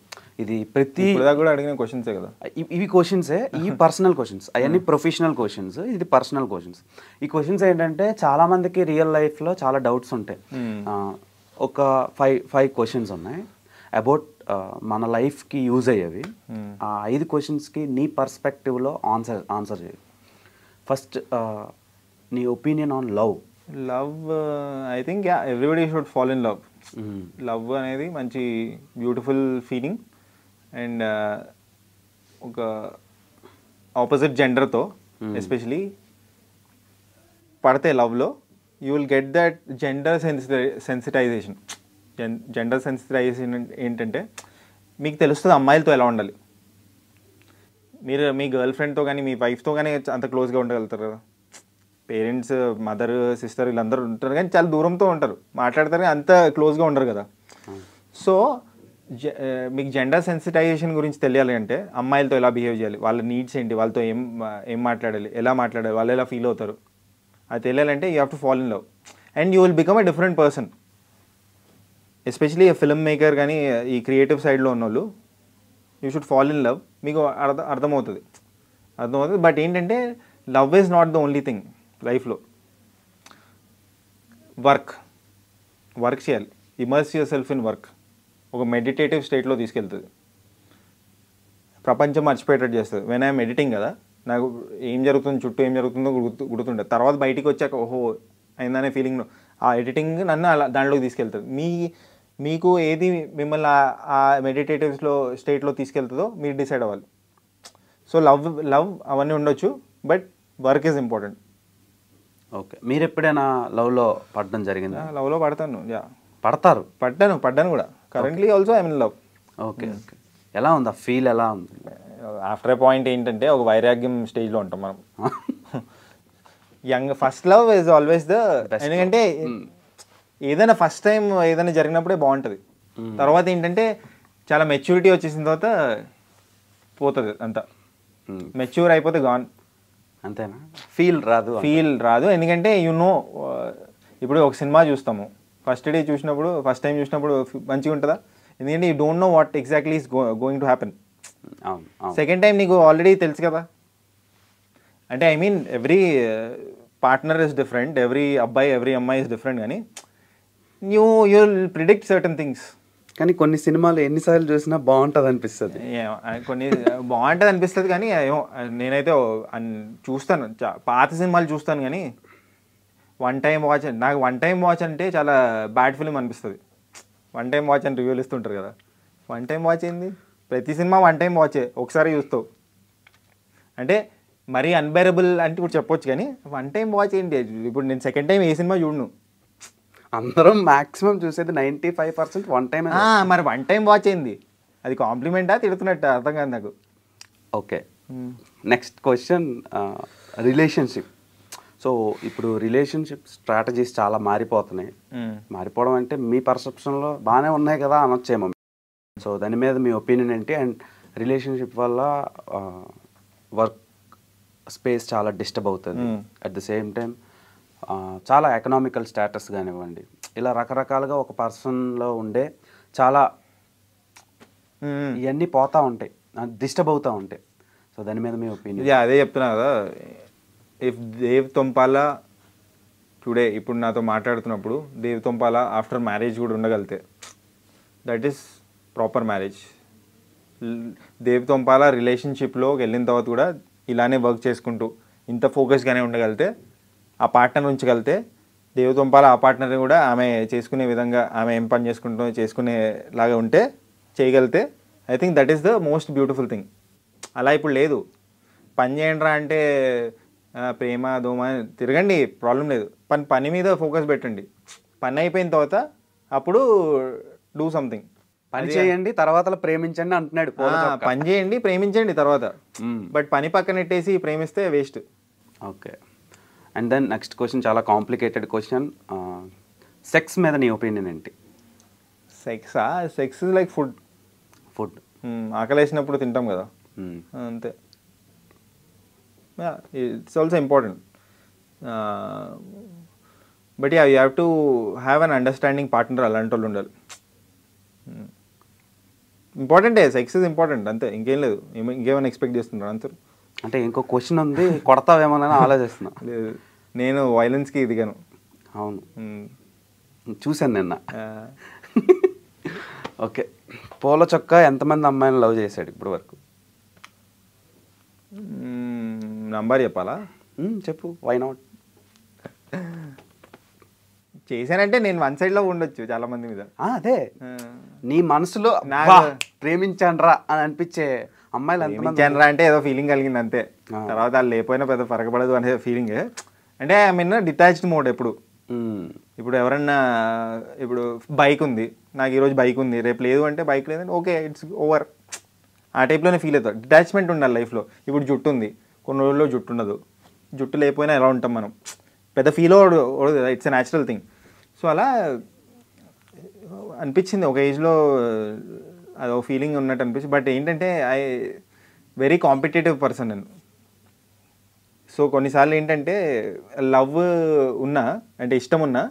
ఇది ప్రతి కూడా అడిగిన క్వశ్చన్సే కదా ఇవి. క్వశ్చన్సే, ఈ పర్సనల్ క్వశ్చన్స్, అవన్నీ ప్రొఫెషనల్ క్వశ్చన్స్, ఇది పర్సనల్ క్వశ్చన్స్. ఈ క్వశ్చన్స్ ఏంటంటే చాలా మందికి రియల్ లైఫ్లో చాలా డౌట్స్ ఉంటాయి. ఒక 5 క్వశ్చన్స్ ఉన్నాయి అబౌట్ మన లైఫ్కి యూజ్ అయ్యేవి. ఆ 5 క్వశ్చన్స్కి నీ పర్స్పెక్టివ్లో ఆన్సర్ చేయి. ఫస్ట్, నీ opinion on love. I think everybody should fall in love. Love అనేది మంచి బ్యూటిఫుల్ ఫీలింగ్. అండ్ ఒక ఆపోజిట్ జెండర్తో ఎస్పెషలీ పడితే లవ్లో, you will get that gender sensitization. Gender sensitization ఏంటంటే మీకు తెలుస్తుంది అమ్మాయిలతో ఎలా ఉండాలి. మీరు మీ గర్ల్ ఫ్రెండ్తో కానీ మీ వైఫ్తో కానీ అంత క్లోజ్గా ఉండగలుగుతారు కదా. పేరెంట్స్, మదర్, సిస్టర్ వీళ్ళందరూ ఉంటారు కానీ చాలా దూరంతో ఉంటారు, మాట్లాడతారు కానీ అంత క్లోజ్గా ఉండరు కదా. సో మీకు జెండర్ సెన్సిటైజేషన్ గురించి తెలియాలి అంటే అమ్మాయిలతో ఎలా బిహేవ్ చేయాలి, వాళ్ళ నీడ్స్ ఏంటి, వాళ్ళతో ఏం మాట్లాడాలి, ఎలా మాట్లాడాలి, వాళ్ళు ఎలా ఫీల్ అవుతారు, అది తెలియాలంటే you have to fall in love. And you will become a different person. Especially film maker కానీ ఈ క్రియేటివ్ సైడ్లో ఉన్న వాళ్ళు, you should fall in love. మీకు అర్థమవుతుంది. బట్ ఏంటంటే love is not the only thing లైఫ్లో. వర్క్ చేయాలి, immerse your self in work. ఒక మెడిటేటివ్ స్టేట్లో తీసుకెళ్తుంది, ప్రపంచం మర్చిపోయేటట్టు చేస్తుంది. వెన్ ఐఎమ్ ఎడిటింగ్ కదా, నాకు ఏం జరుగుతుంది, చుట్టూ ఏం జరుగుతుందో గుర్తుంటుంది. తర్వాత బయటికి వచ్చాక ఓహో అయిందనే ఫీలింగ్, ఆ ఎడిటింగ్ నన్ను అలా దాంట్లోకి తీసుకెళ్తుంది. మీకు ఏది మిమ్మల్ని ఆ మెడిటేటివ్స్లో స్టేట్లో తీసుకెళ్తుందో మీరు డిసైడ్ అవ్వాలి. సో లవ్ అవన్నీ ఉండొచ్చు, but work is important. Okay. మీరు ఎప్పుడైనా లవ్లో పడడం జరిగిందా? లవ్లో పడతాను. పడ్డాను కూడా. Currently also I mean love. Okay okay. ఎలా ఉంది ఆ ఫీల్? ఎలా ఉంది? ఆఫ్టర్ ఏ పాయింట్ ఏంటంటే ఒక వైరాగ్యం స్టేజ్లో ఉంటాం మనం. First love is always the, ఎందుకంటే ఏదైనా ఫస్ట్ టైం ఏదైనా జరిగినప్పుడే బాగుంటుంది. తర్వాత ఏంటంటే చాలా మెచ్యూరిటీ వచ్చేసిన తర్వాత పోతుంది అంతా. మెచ్యూర్ అయిపోతే గాన్, అంతేనా? ఫీల్ రాదు. ఎందుకంటే ఇప్పుడు ఒక సినిమా చూస్తాము, ఫస్ట్ టైం చూసినప్పుడు మంచిగా ఉంటుందా? ఎందుకంటే you don't know what exactly is going to happen. Second time నీకు ఆల్రెడీ తెలుసు కదా. అంటే I mean every partner is different, every అమ్మాయి ఇస్ డిఫరెంట్. కానీ you will predict certain things. కానీ కొన్ని సినిమాలు ఎన్నిసార్లు చూసినా బాగుంటుంది అనిపిస్తుంది. కొన్ని బాగుంటుంది అనిపిస్తుంది కానీ నేనైతే చూస్తాను, పాత సినిమాలు చూస్తాను కానీ వన్ టైం వాచ్ అంటే చాలా బ్యాడ్ ఫిలిం అనిపిస్తుంది. వన్ టైం వాచ్ అని రివ్యూలు ఇస్తుంటారు కదా. వన్ టైం వాచ్ ఏంది, ప్రతి సినిమా వన్ టైం వాచే, ఒకసారి చూస్తావు. అంటే మరీ అన్బేరబుల్ అంటే ఇప్పుడు చెప్పొచ్చు, కానీ వన్ టైం వాచ్ ఏంటి. ఇప్పుడు నేను సెకండ్ టైం ఏ సినిమా చూడను. అందరం మాక్సిమం చూసేది 95% వన్ టైం. మరి వన్ టైం వాచ్ ఏంది, అది కాంప్లిమెంటా తిడుతున్నట్టు అర్థం కాదు నాకు. Okay, next question, relationship. So ఇప్పుడు రిలేషన్షిప్ స్ట్రాటజీస్ చాలా మారిపోతున్నాయి. మారిపోవడం అంటే మీ పర్సెప్షన్లో బాగానే ఉన్నాయి కదా అనొచ్చేమో. సో దాని మీద మీ ఒపీనియన్ ఏంటి? అండ్ రిలేషన్షిప్ వల్ల వర్క్ స్పేస్ చాలా డిస్టర్బ్ అవుతుంది. అట్ ద సేమ్ టైం చాలా ఎకనామికల్ స్టేటస్ కానివ్వండి, ఇలా రకరకాలుగా ఒక పర్సన్లో ఉండే చాలా ఇవన్నీ పోతూ ఉంటాయి, డిస్టర్బ్ అవుతూ ఉంటాయి. సో దాని మీద మీ ఒపీనియన్? అదే చెప్తున్నా కదా, ఇఫ్ దేవ్ తొంపాల టుడే ఇప్పుడు నాతో మాట్లాడుతున్నప్పుడు దేవ్ తొంపాల ఆఫ్టర్ మ్యారేజ్ కూడా ఉండగలితే that is proper marriage. Dev Tompala రిలేషన్షిప్లో వెళ్ళిన తర్వాత కూడా ఇలానే వర్క్ చేసుకుంటూ ఇంత ఫోకస్గానే ఉండగలితే, ఆ పార్ట్నర్ ఉంచగలితే, దేవ్ తొంపాల ఆ పార్ట్నర్ కూడా ఆమె చేసుకునే విధంగా, ఆమె ఏం పని చేసుకునేలాగా ఉంటే చేయగలితే, I think that is the most beautiful thing. అలా ఇప్పుడు లేదు. పని చేయండిరా అంటే ప్రేమ దోమ తిరగండి, ప్రాబ్లం లేదు. పని మీద ఫోకస్ పెట్టండి. పని అయిపోయిన తర్వాత అప్పుడు డూ సంథింగ్. పని చేయండి తర్వాత ప్రేమించండి అంటున్నాడు. పని చేయండి, ప్రేమించండి తర్వాత. బట్ పని పక్కన పెట్టేసి ప్రేమిస్తే waste. Okay, and then next question, చాలా కాంప్లికేటెడ్ క్వశ్చన్. సెక్స్ మీద నీ ఒపీనియన్ ఏంటి? Sex is like food. ఆకలేసినప్పుడు తింటాం కదా, అంతే. It's also important. But you have to have an understanding partner. అలాంటి వాళ్ళు ఉండాలి. ఇంపార్టెంటే, సెక్స్ ఇస్ ఇంపార్టెంట్, అంతే, ఇంకేం లేదు. ఇంకేమైనా ఎక్స్పెక్ట్ చేస్తున్నారు అంతే. అంటే ఇంకో క్వశ్చన్ ఉంది, కొడతావేమోనని ఆలోచిస్తున్నా. లేదు, నేను వైలెన్స్కి దిగాను. అవును, చూశాను నిన్న. ఓకే, పూల చొక్కా ఎంతమంది అమ్మాయిని లవ్ చేశాడు ఇప్పుడు వరకు? నంబర్ చెప్పాలా? చెప్పు, వై నాట్. చేశానంటే నేను వన్ సైడ్ లో ఉండొచ్చు చాలా మంది మీద. అదే నీ మనసులో ప్రేమించానరా అని అనిపించే అమ్మాయిలు ప్రేమించానరా అంటే ఏదో ఫీలింగ్ కలిగింది అంతే. తర్వాత వాళ్ళు లేకపోయినా పెద్ద ఫరకపడదు అనే ఫీలింగ్. అంటే ఐ మీన్ డిటాచ్డ్ మోడ్ ఎప్పుడు. ఇప్పుడు ఎవరన్నా, ఇప్పుడు బైక్ ఉంది, నాకు ఈరోజు బైక్ ఉంది, రేపు లేదు అంటే బైక్ లేదంటే ఓకే, ఇట్స్ ఓవర్. ఆ టైప్లోనే ఫీల్ అవుతాం. డిటాచ్మెంట్ ఉండాలి లైఫ్లో. ఇప్పుడు జుట్టు ఉంది, కొన్ని రోజుల్లో జుట్టు ఉండదు. జుట్టు లేకపోయినా ఎలా ఉంటాం మనం, పెద్ద ఫీల్ అవ్వదు. It's a natural thing. So అలా అనిపించింది ఒక ఏజ్లో, అదో ఫీలింగ్ ఉన్నట్టు అనిపించింది. బట్ ఏంటంటే వెరీ కాంపిటేటివ్ పర్సన్ నేను. సో కొన్నిసార్లు ఏంటంటే లవ్ ఉన్నా, అంటే ఇష్టం ఉన్నా,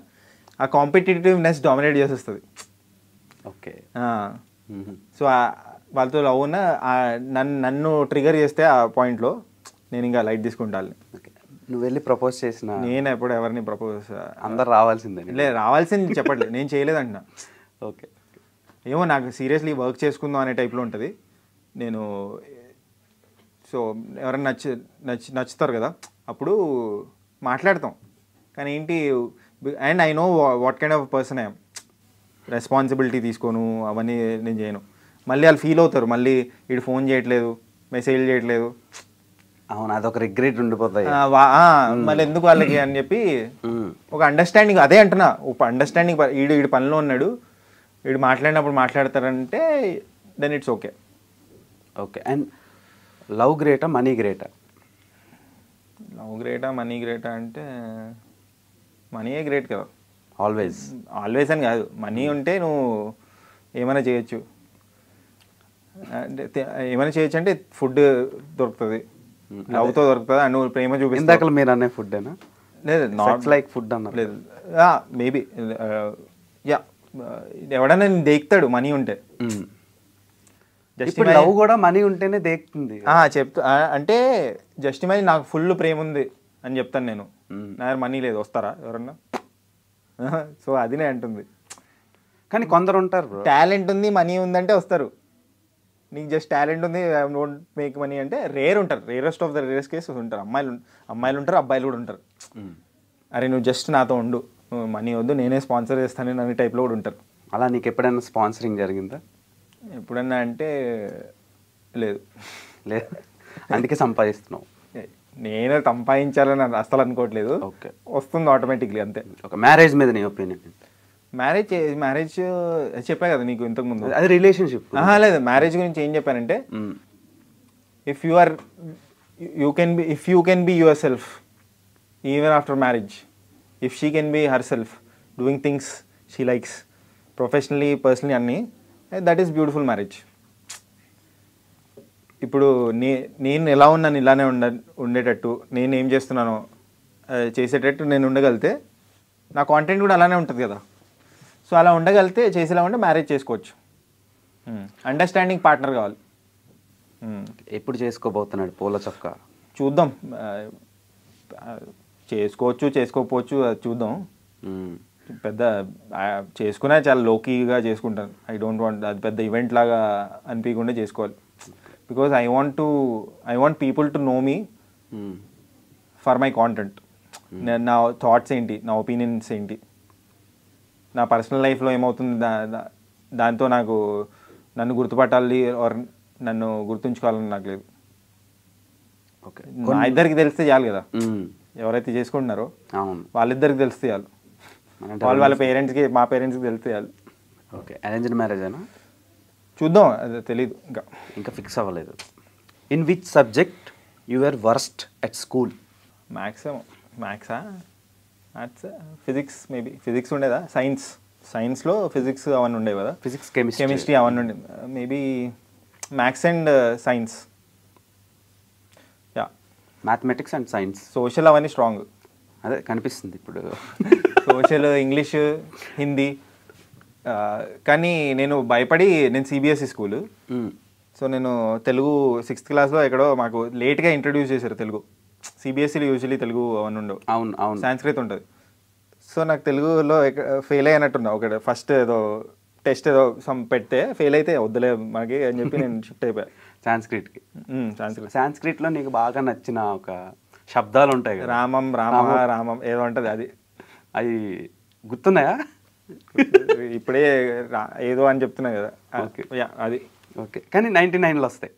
ఆ కాంపిటేటివ్నెస్ డామినేట్ చేసేస్తుంది. ఓకే. సో వాళ్ళతో లవ్ ఉన్నా నన్ను ట్రిగర్ చేస్తే ఆ పాయింట్లో నేను ఇంకా లైట్ తీసుకుంటాను. నువ్వు వెళ్ళి ప్రపోజ్ చేసిన? నేను ఎప్పుడు ఎవరిని ప్రపోజ్, అందరు రావాల్సిందే. లేదు, రావాల్సింది చెప్పట్లేదు, నేను చేయలేదంటున్నా. ఓకే, ఏమో నాకు సీరియస్లీ వర్క్ చేసుకుందాం అనే టైప్లో ఉంటుంది నేను. సో ఎవరైనా నచ్చుతారు కదా, అప్పుడు మాట్లాడతాం. కానీ ఏంటి, and I know what kind of person I'm. Responsibility తీసుకోను, అవన్నీ నేను చేయను. మళ్ళీ వాళ్ళు ఫీల్ అవుతారు, మళ్ళీ వీడు ఫోన్ చేయట్లేదు, మెసేజ్ చేయట్లేదు. అవును, అదొక రిగ్రెట్ ఉండిపోతాయి. మళ్ళీ ఎందుకు వాళ్ళకి అని చెప్పి ఒక అండర్స్టాండింగ్, అదే అంటున్నా, ఒక అండర్స్టాండింగ్. వీడు పనిలో ఉన్నాడు, వీడు మాట్లాడినప్పుడు మాట్లాడతారంటే then it's okay. Okay, and love గ్రేటా మనీ గ్రేటా? లవ్ గ్రేటా మనీ గ్రేటా అంటే మనీయే గ్రేట్ కదా. ఆల్వేస్ అని కాదు, మనీ ఉంటే నువ్వు ఏమైనా చేయొచ్చు. ఏమైనా చేయొచ్చు అంటే ఫుడ్ దొరుకుతుంది, లవ్తో దొరుకుతుంది, అండ్ నువ్వు ప్రేమ చూపిస్తావు. ఇందాక మీరు అనే ఫుడ్ అయినా? లేదు, నాట్ లైక్ ఫుడ్ అన్న. లేదు, మేబీ యా, ఎవడన్నా నేను దేకుతాడు మనీ ఉంటే. ఇప్పుడు లవ్ కూడా మనీ ఉంటేనే దేకుతుంది చెప్తా. అంటే జస్ట్ ఇమాజిన్ నాకు ఫుల్ ప్రేమ ఉంది అని చెప్తాను నేను, నా దగ్గర మనీ లేదు, వస్తారా ఎవరన్నా? సో అది నేను అంటుంది. కానీ కొందరు ఉంటారు, టాలెంట్ ఉంది మనీ ఉందంటే వస్తారు. నీకు జస్ట్ టాలెంట్ ఉంది, డోంట్ మేక్ మనీ అంటే రేర్ ఉంటారు. Rarest of the rarest cases ఉంటారు. అమ్మాయిలు ఉంటారు, అబ్బాయిలు కూడా ఉంటారు. అరే నువ్వు జస్ట్ నాతో ఉండు, నువ్వు మనీ వద్దు, నేనే స్పాన్సర్ చేస్తాను అనే టైప్లో కూడా ఉంటారు. అలా నీకు ఎప్పుడైనా స్పాన్సరింగ్ జరిగిందా? ఎప్పుడన్నా అంటే లేదు. లేదు, అందుకే సంపాదిస్తున్నావు. నేను సంపాదించాలని అస్సలు అనుకోవట్లేదు. ఓకే, వస్తుంది ఆటోమేటిక్లీ అంతే. ఒక మ్యారేజ్ మీద నీ ఒపీనియన్? మ్యారేజ్ చెప్పా కదా నీకు ఇంతకుముందు. అది రిలేషన్షిప్. లేదు, మ్యారేజ్ గురించి ఏం చెప్పానంటే if you can be your self even after marriage, if she can be her self doing things she likes professionally personally అన్నీ, దట్ ఈస్ బ్యూటిఫుల్ మ్యారేజ్. ఇప్పుడు నేను ఎలా ఉన్నాను ఇలానే ఉండేటట్టు, నేను ఏం చేస్తున్నానో చేసేటట్టు నేను ఉండగలిగితే నా కాంటెంట్ కూడా అలానే ఉంటుంది కదా. సో అలా ఉండగలిగితే చేసేలా ఉంటే మ్యారేజ్ చేసుకోవచ్చు. అండర్స్టాండింగ్ పార్ట్నర్ కావాలి. ఎప్పుడు చేసుకోబోతున్నాడు పూల చొక్క? చూద్దాం, చేసుకోవచ్చు చేసుకోకపోవచ్చు, అది చూద్దాం. పెద్ద చేసుకున్నా చాలా లోకీగా చేసుకుంటాను. ఐ డోంట్ వాంట్ అది పెద్ద ఈవెంట్ లాగా అనిపించకుండా చేసుకోవాలి. Because I want people to know me for my content. నా థాట్స్ ఏంటి, నా ఒపీనియన్స్ ఏంటి, నా పర్సనల్ లైఫ్లో ఏమవుతుంది, దాంతో నన్ను గుర్తుపట్టాలి ఆర్ నన్ను గుర్తుంచుకోవాలని నాకు లేదు. ఓకే, నా ఇద్దరికి తెలిస్తే చాలు కదా. ఎవరైతే చేసుకుంటున్నారో వాళ్ళిద్దరికి తెలిస్తే చాలు. వాళ్ళ పేరెంట్స్కి మా పేరెంట్స్కి తెలిస్తే చాలు. ఓకే, అరేంజ్డ్ మ్యారేజ్ అయినా చూద్దాం, అది తెలీదు, ఇంకా ఫిక్స్ అవ్వలేదు. In which subject you are worst at school? మ్యాథ్సా, ఫిజిక్స్, మేబీ ఫిజిక్స్ ఉండేదా, సైన్స్లో ఫిజిక్స్ అవన్నీ ఉండేవి కదా, ఫిజిక్స్ కెమిస్ట్రీ అవన్నీ ఉండేది. Maybe maths and science, yeah. Mathematics and science. Social అవన్నీ స్ట్రాంగ్. అదే కనిపిస్తుంది ఇప్పుడు. Social, English, Hindi. కానీ నేను సిబిఎస్ఈ స్కూలు. సో నేను తెలుగు 6th క్లాస్లో ఎక్కడో మాకు లేట్గా ఇంట్రడ్యూస్ చేశారు తెలుగు. సిబిఎస్ఈలో యూజువల్లీ తెలుగు అవన్నీ ఉండవు. అవును, సాంస్క్రిత్ ఉంటుంది. సో నాకు తెలుగులో ఫెయిల్ అయినట్టున్నా. ఒకటి ఫస్ట్ ఏదో టెస్ట్ ఏదో పెడితే ఫెయిల్ అయితే వద్దులే మనకి అని చెప్పి నేను షిఫ్ట్ అయిపోయా సాంస్క్రిట్కి. సాంస్క్రిట్లో నీకు బాగా నచ్చిన ఒక శబ్దాలు ఉంటాయి కదా, రామం ఏదో ఉంటుంది, అది గుర్తున్నాయా? ఇప్పుడే ఏదో అని చెప్తున్నా కదా. ఓకే, అది ఓకే. కానీ 99లో వస్తాయి.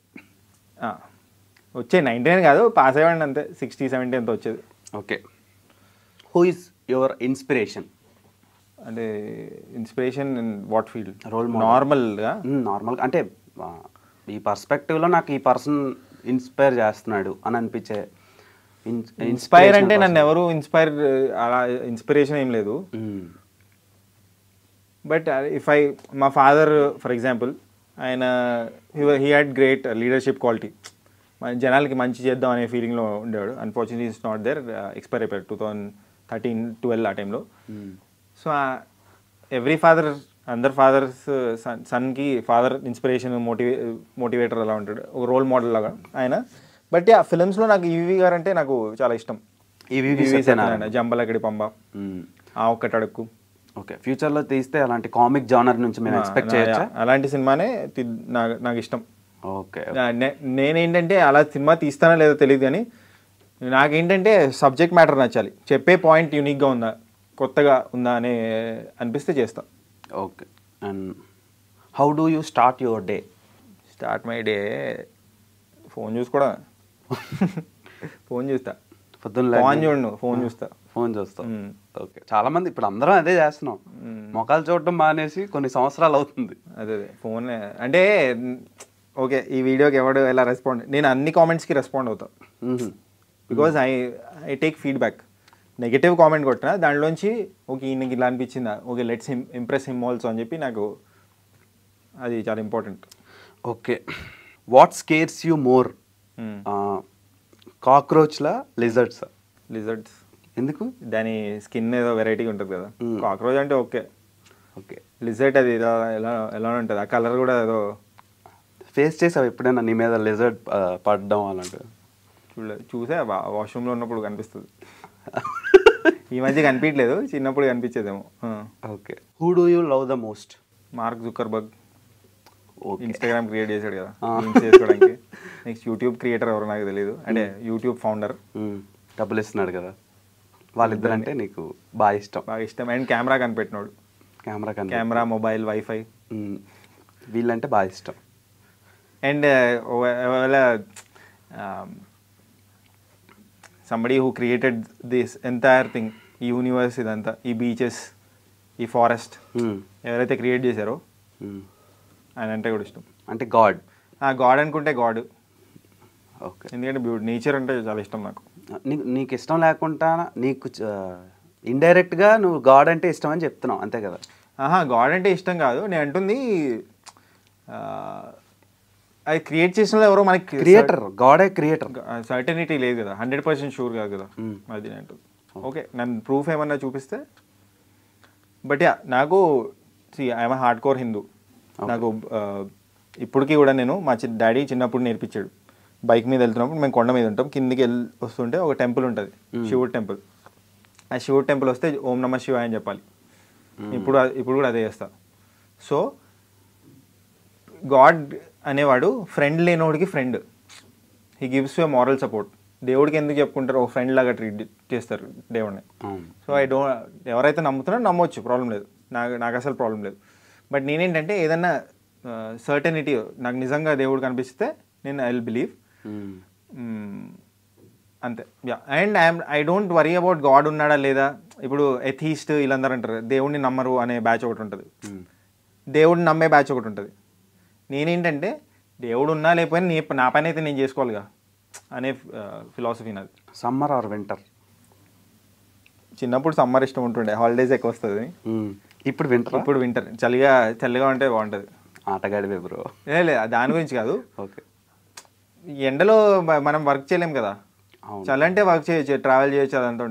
వచ్చాయి 99 కాదు, పాస్ అయ్యండి అంతే. 60, 70 అంత వచ్చేది. Okay. Who is your inspiration? అంటే inspiration in what field? Role నార్మల్గా అంటే ఈ పర్స్పెక్టివ్లో నాకు ఈ పర్సన్ ఇన్స్పైర్ చేస్తున్నాడు అని అనిపించే. ఇన్స్పైర్ అంటే నన్ను ఎవరు అలా ఇన్స్పిరేషన్ ఏం లేదు. బట్ మా ఫాదర్ ఫర్ ఎగ్జాంపుల్, ఆయన he had great leadership quality. జనాలకి మంచి చేద్దాం అనే ఫీలింగ్లో ఉండేవాడు. Unfortunately it's not there, expire అయిపోయాడు 2013-12 ఆ టైంలో. సో ఎవ్రీ ఫాదర్, అందరు ఫాదర్స్ సన్కి ఫాదర్ ఇన్స్పిరేషన్, మోటివేటర్ అలా ఉంటాడు, ఒక రోల్ మోడల్ లాగా ఆయన. బట్ ఆ ఫిలిమ్స్లో నాకు ఈవీ గారు అంటే నాకు చాలా ఇష్టం. జంబలకడి పంబ, ఆ ఒక్కటి అడుక్కు. ఓకే, ఫ్యూచర్లో తీస్తే అలాంటి కామిక్ జానర్ నుంచి మేము ఎక్స్పెక్ట్ చేయొచ్చా? అలాంటి సినిమానే నాకు ఇష్టం. ఓకే, నేనేంటంటే అలా సినిమా తీస్తానో లేదో తెలియదు, కానీ నాకేంటంటే సబ్జెక్ట్ మ్యాటర్ నచ్చాలి. చెప్పే పాయింట్ యూనిక్గా ఉందా, కొత్తగా ఉందా అని అనిపిస్తే చేస్తా. Okay. And how do you start your day? Start my day phone చూసుకోవడం. ఫోన్ చూస్తా పొద్దున్న. ఫోన్ చూస్తా. ఓకే, చాలా మంది ఇప్పుడు అందరం అదే చేస్తున్నాం. మొఖాలు చూడటం మానేసి కొన్ని సంవత్సరాలు అవుతుంది. అదే ఫోన్ అంటే ఓకే, ఈ వీడియోకి ఎవడు ఎలా రెస్పాండ్, నేను అన్ని కామెంట్స్కి రెస్పాండ్ అవుతా. Because I take feedback. Negative comment కొట్టినా దాంట్లోంచి ఓకే ఈయనకి ఇలా అనిపించిందా, okay let's impress him also అని చెప్పి నాకు అది చాలా important. Okay, what scares you more, కాక్రోచ్లా లిజర్డ్స్? లిజర్డ్స్. ఎందుకు? దాని స్కిన్ ఏదో వెరైటీగా ఉంటుంది కదా. కాక్రోచ్ అంటే ఓకే. లిజర్డ్ అది ఎలా ఉంటుంది, ఆ కలర్ కూడా ఏదో. ఫేస్ చేసావు ఎప్పుడైనా నీ మీద లిజర్డ్ పడడం అలాంటివి? చూసా, వాష్రూమ్లో ఉన్నప్పుడు కనిపిస్తుంది. ఈ మధ్య కనిపించలేదు, చిన్నప్పుడు కనిపించేదేమో. Okay. Who do you love the most? Mark Zuckerberg. Instagram create చేశాడు కదా చేసుకోవడానికి. నెక్స్ట్ యూట్యూబ్ క్రియేటర్ ఎవరో నాకు తెలియదు, అంటే యూట్యూబ్ ఫౌండర్. డబ్బులు ఇస్తున్నాడు కదా, వాళ్ళిద్దరు అంటే నీకు బాగా ఇష్టం? అండ్ కెమెరా కనిపెట్టినాడు. Camera, mobile, wifi. వీళ్ళంటే బాగా ఇష్టం. అండ్ ఒకవేళ somebody who created this entire thing, ఈ యూనివర్స్, ఇదంతా, ఈ బీచెస్, ఈ ఫారెస్ట్ ఎవరైతే క్రియేట్ చేశారో ఆయన అంటే కూడా ఇష్టం. అంటే గాడ్ అనుకుంటే గాడ్. ఓకే. ఎందుకంటే నేచర్ అంటే చాలా ఇష్టం నాకు. నీకు ఇష్టం లేకుండా నీకు ఇండైరెక్ట్గా నువ్వు గాడ్ అంటే ఇష్టం అని చెప్తున్నావు అంతే కదా? గాడ్ అంటే ఇష్టం కాదు, నేను అంటుంది అది క్రియేట్ చేసిన ఎవరో మనకి క్రియేటర్, గాడే క్రియేటర్. సర్టనిటీ లేదు కదా, 100% షూర్ కాదు కదా, అది నేను అంటుంది. ఓకే, నన్ను ప్రూఫ్ ఏమన్నా చూపిస్తే. బట్ యా, నాకు ఐఎమ్ హార్డ్ కోర్ హిందూ. నాకు ఇప్పటికీ కూడా నేను మా డాడీ చిన్నప్పుడు నేర్పించాడు. బైక్ మీద వెళ్తున్నప్పుడు మేము కొండ మీద ఉంటాం, కిందికి వస్తుంటే ఒక టెంపుల్ ఉంటుంది, శివుడు టెంపుల్. ఆ శివుడు టెంపుల్ వస్తే ఓం నమ శివాయ అని చెప్పాలి. ఇప్పుడు కూడా అదే చేస్తా. సో గాడ్ అనేవాడు ఫ్రెండ్ లేనోడికి friend. He gives you moral support. దేవుడికి ఎందుకు చెప్పుకుంటారు, ఒక ఫ్రెండ్ లాగా ట్రీట్ చేస్తారు దేవుడిని. సో ఎవరైతే నమ్ముతున్నారో నమ్మవచ్చు, ప్రాబ్లం లేదు, నాకు అసలు ప్రాబ్లం లేదు. బట్ నేనేంటంటే ఏదన్నా సర్టనిటీ నాకు నిజంగా దేవుడు కనిపిస్తే నేను ఐ విల్ బిలీవ్ అంతే. And I don't worry about God ఉన్నాడా లేదా. ఇప్పుడు ఎథీస్ట్ వీళ్ళందరూ అంటారు దేవుడిని నమ్మరు అనే బ్యాచ్ ఒకటి ఉంటుంది, దేవుడిని నమ్మే బ్యాచ్ ఒకటి ఉంటుంది. నేనేంటంటే దేవుడు ఉన్నా లేకపోయినా నా పని అయితే నేను చేసుకోవాలిగా అనే ఫిలాసఫీ నాది. Summer are winter? చిన్నప్పుడు సమ్మర్ ఇష్టం ఉంటుండే, హాలిడేస్ ఎక్కువ వస్తుంది. ఇప్పుడు వింటర్ చలిగా ఉంటే బాగుంటుంది. ఆటగాడివే బ్రో. లేదు దాని గురించి కాదు. ఓకే. ఎండలో మనం వర్క్ చేయలేం కదా, చలి అంటే వర్క్ చేయొచ్చు, ట్రావెల్ చేయొచ్చు, అదంతా.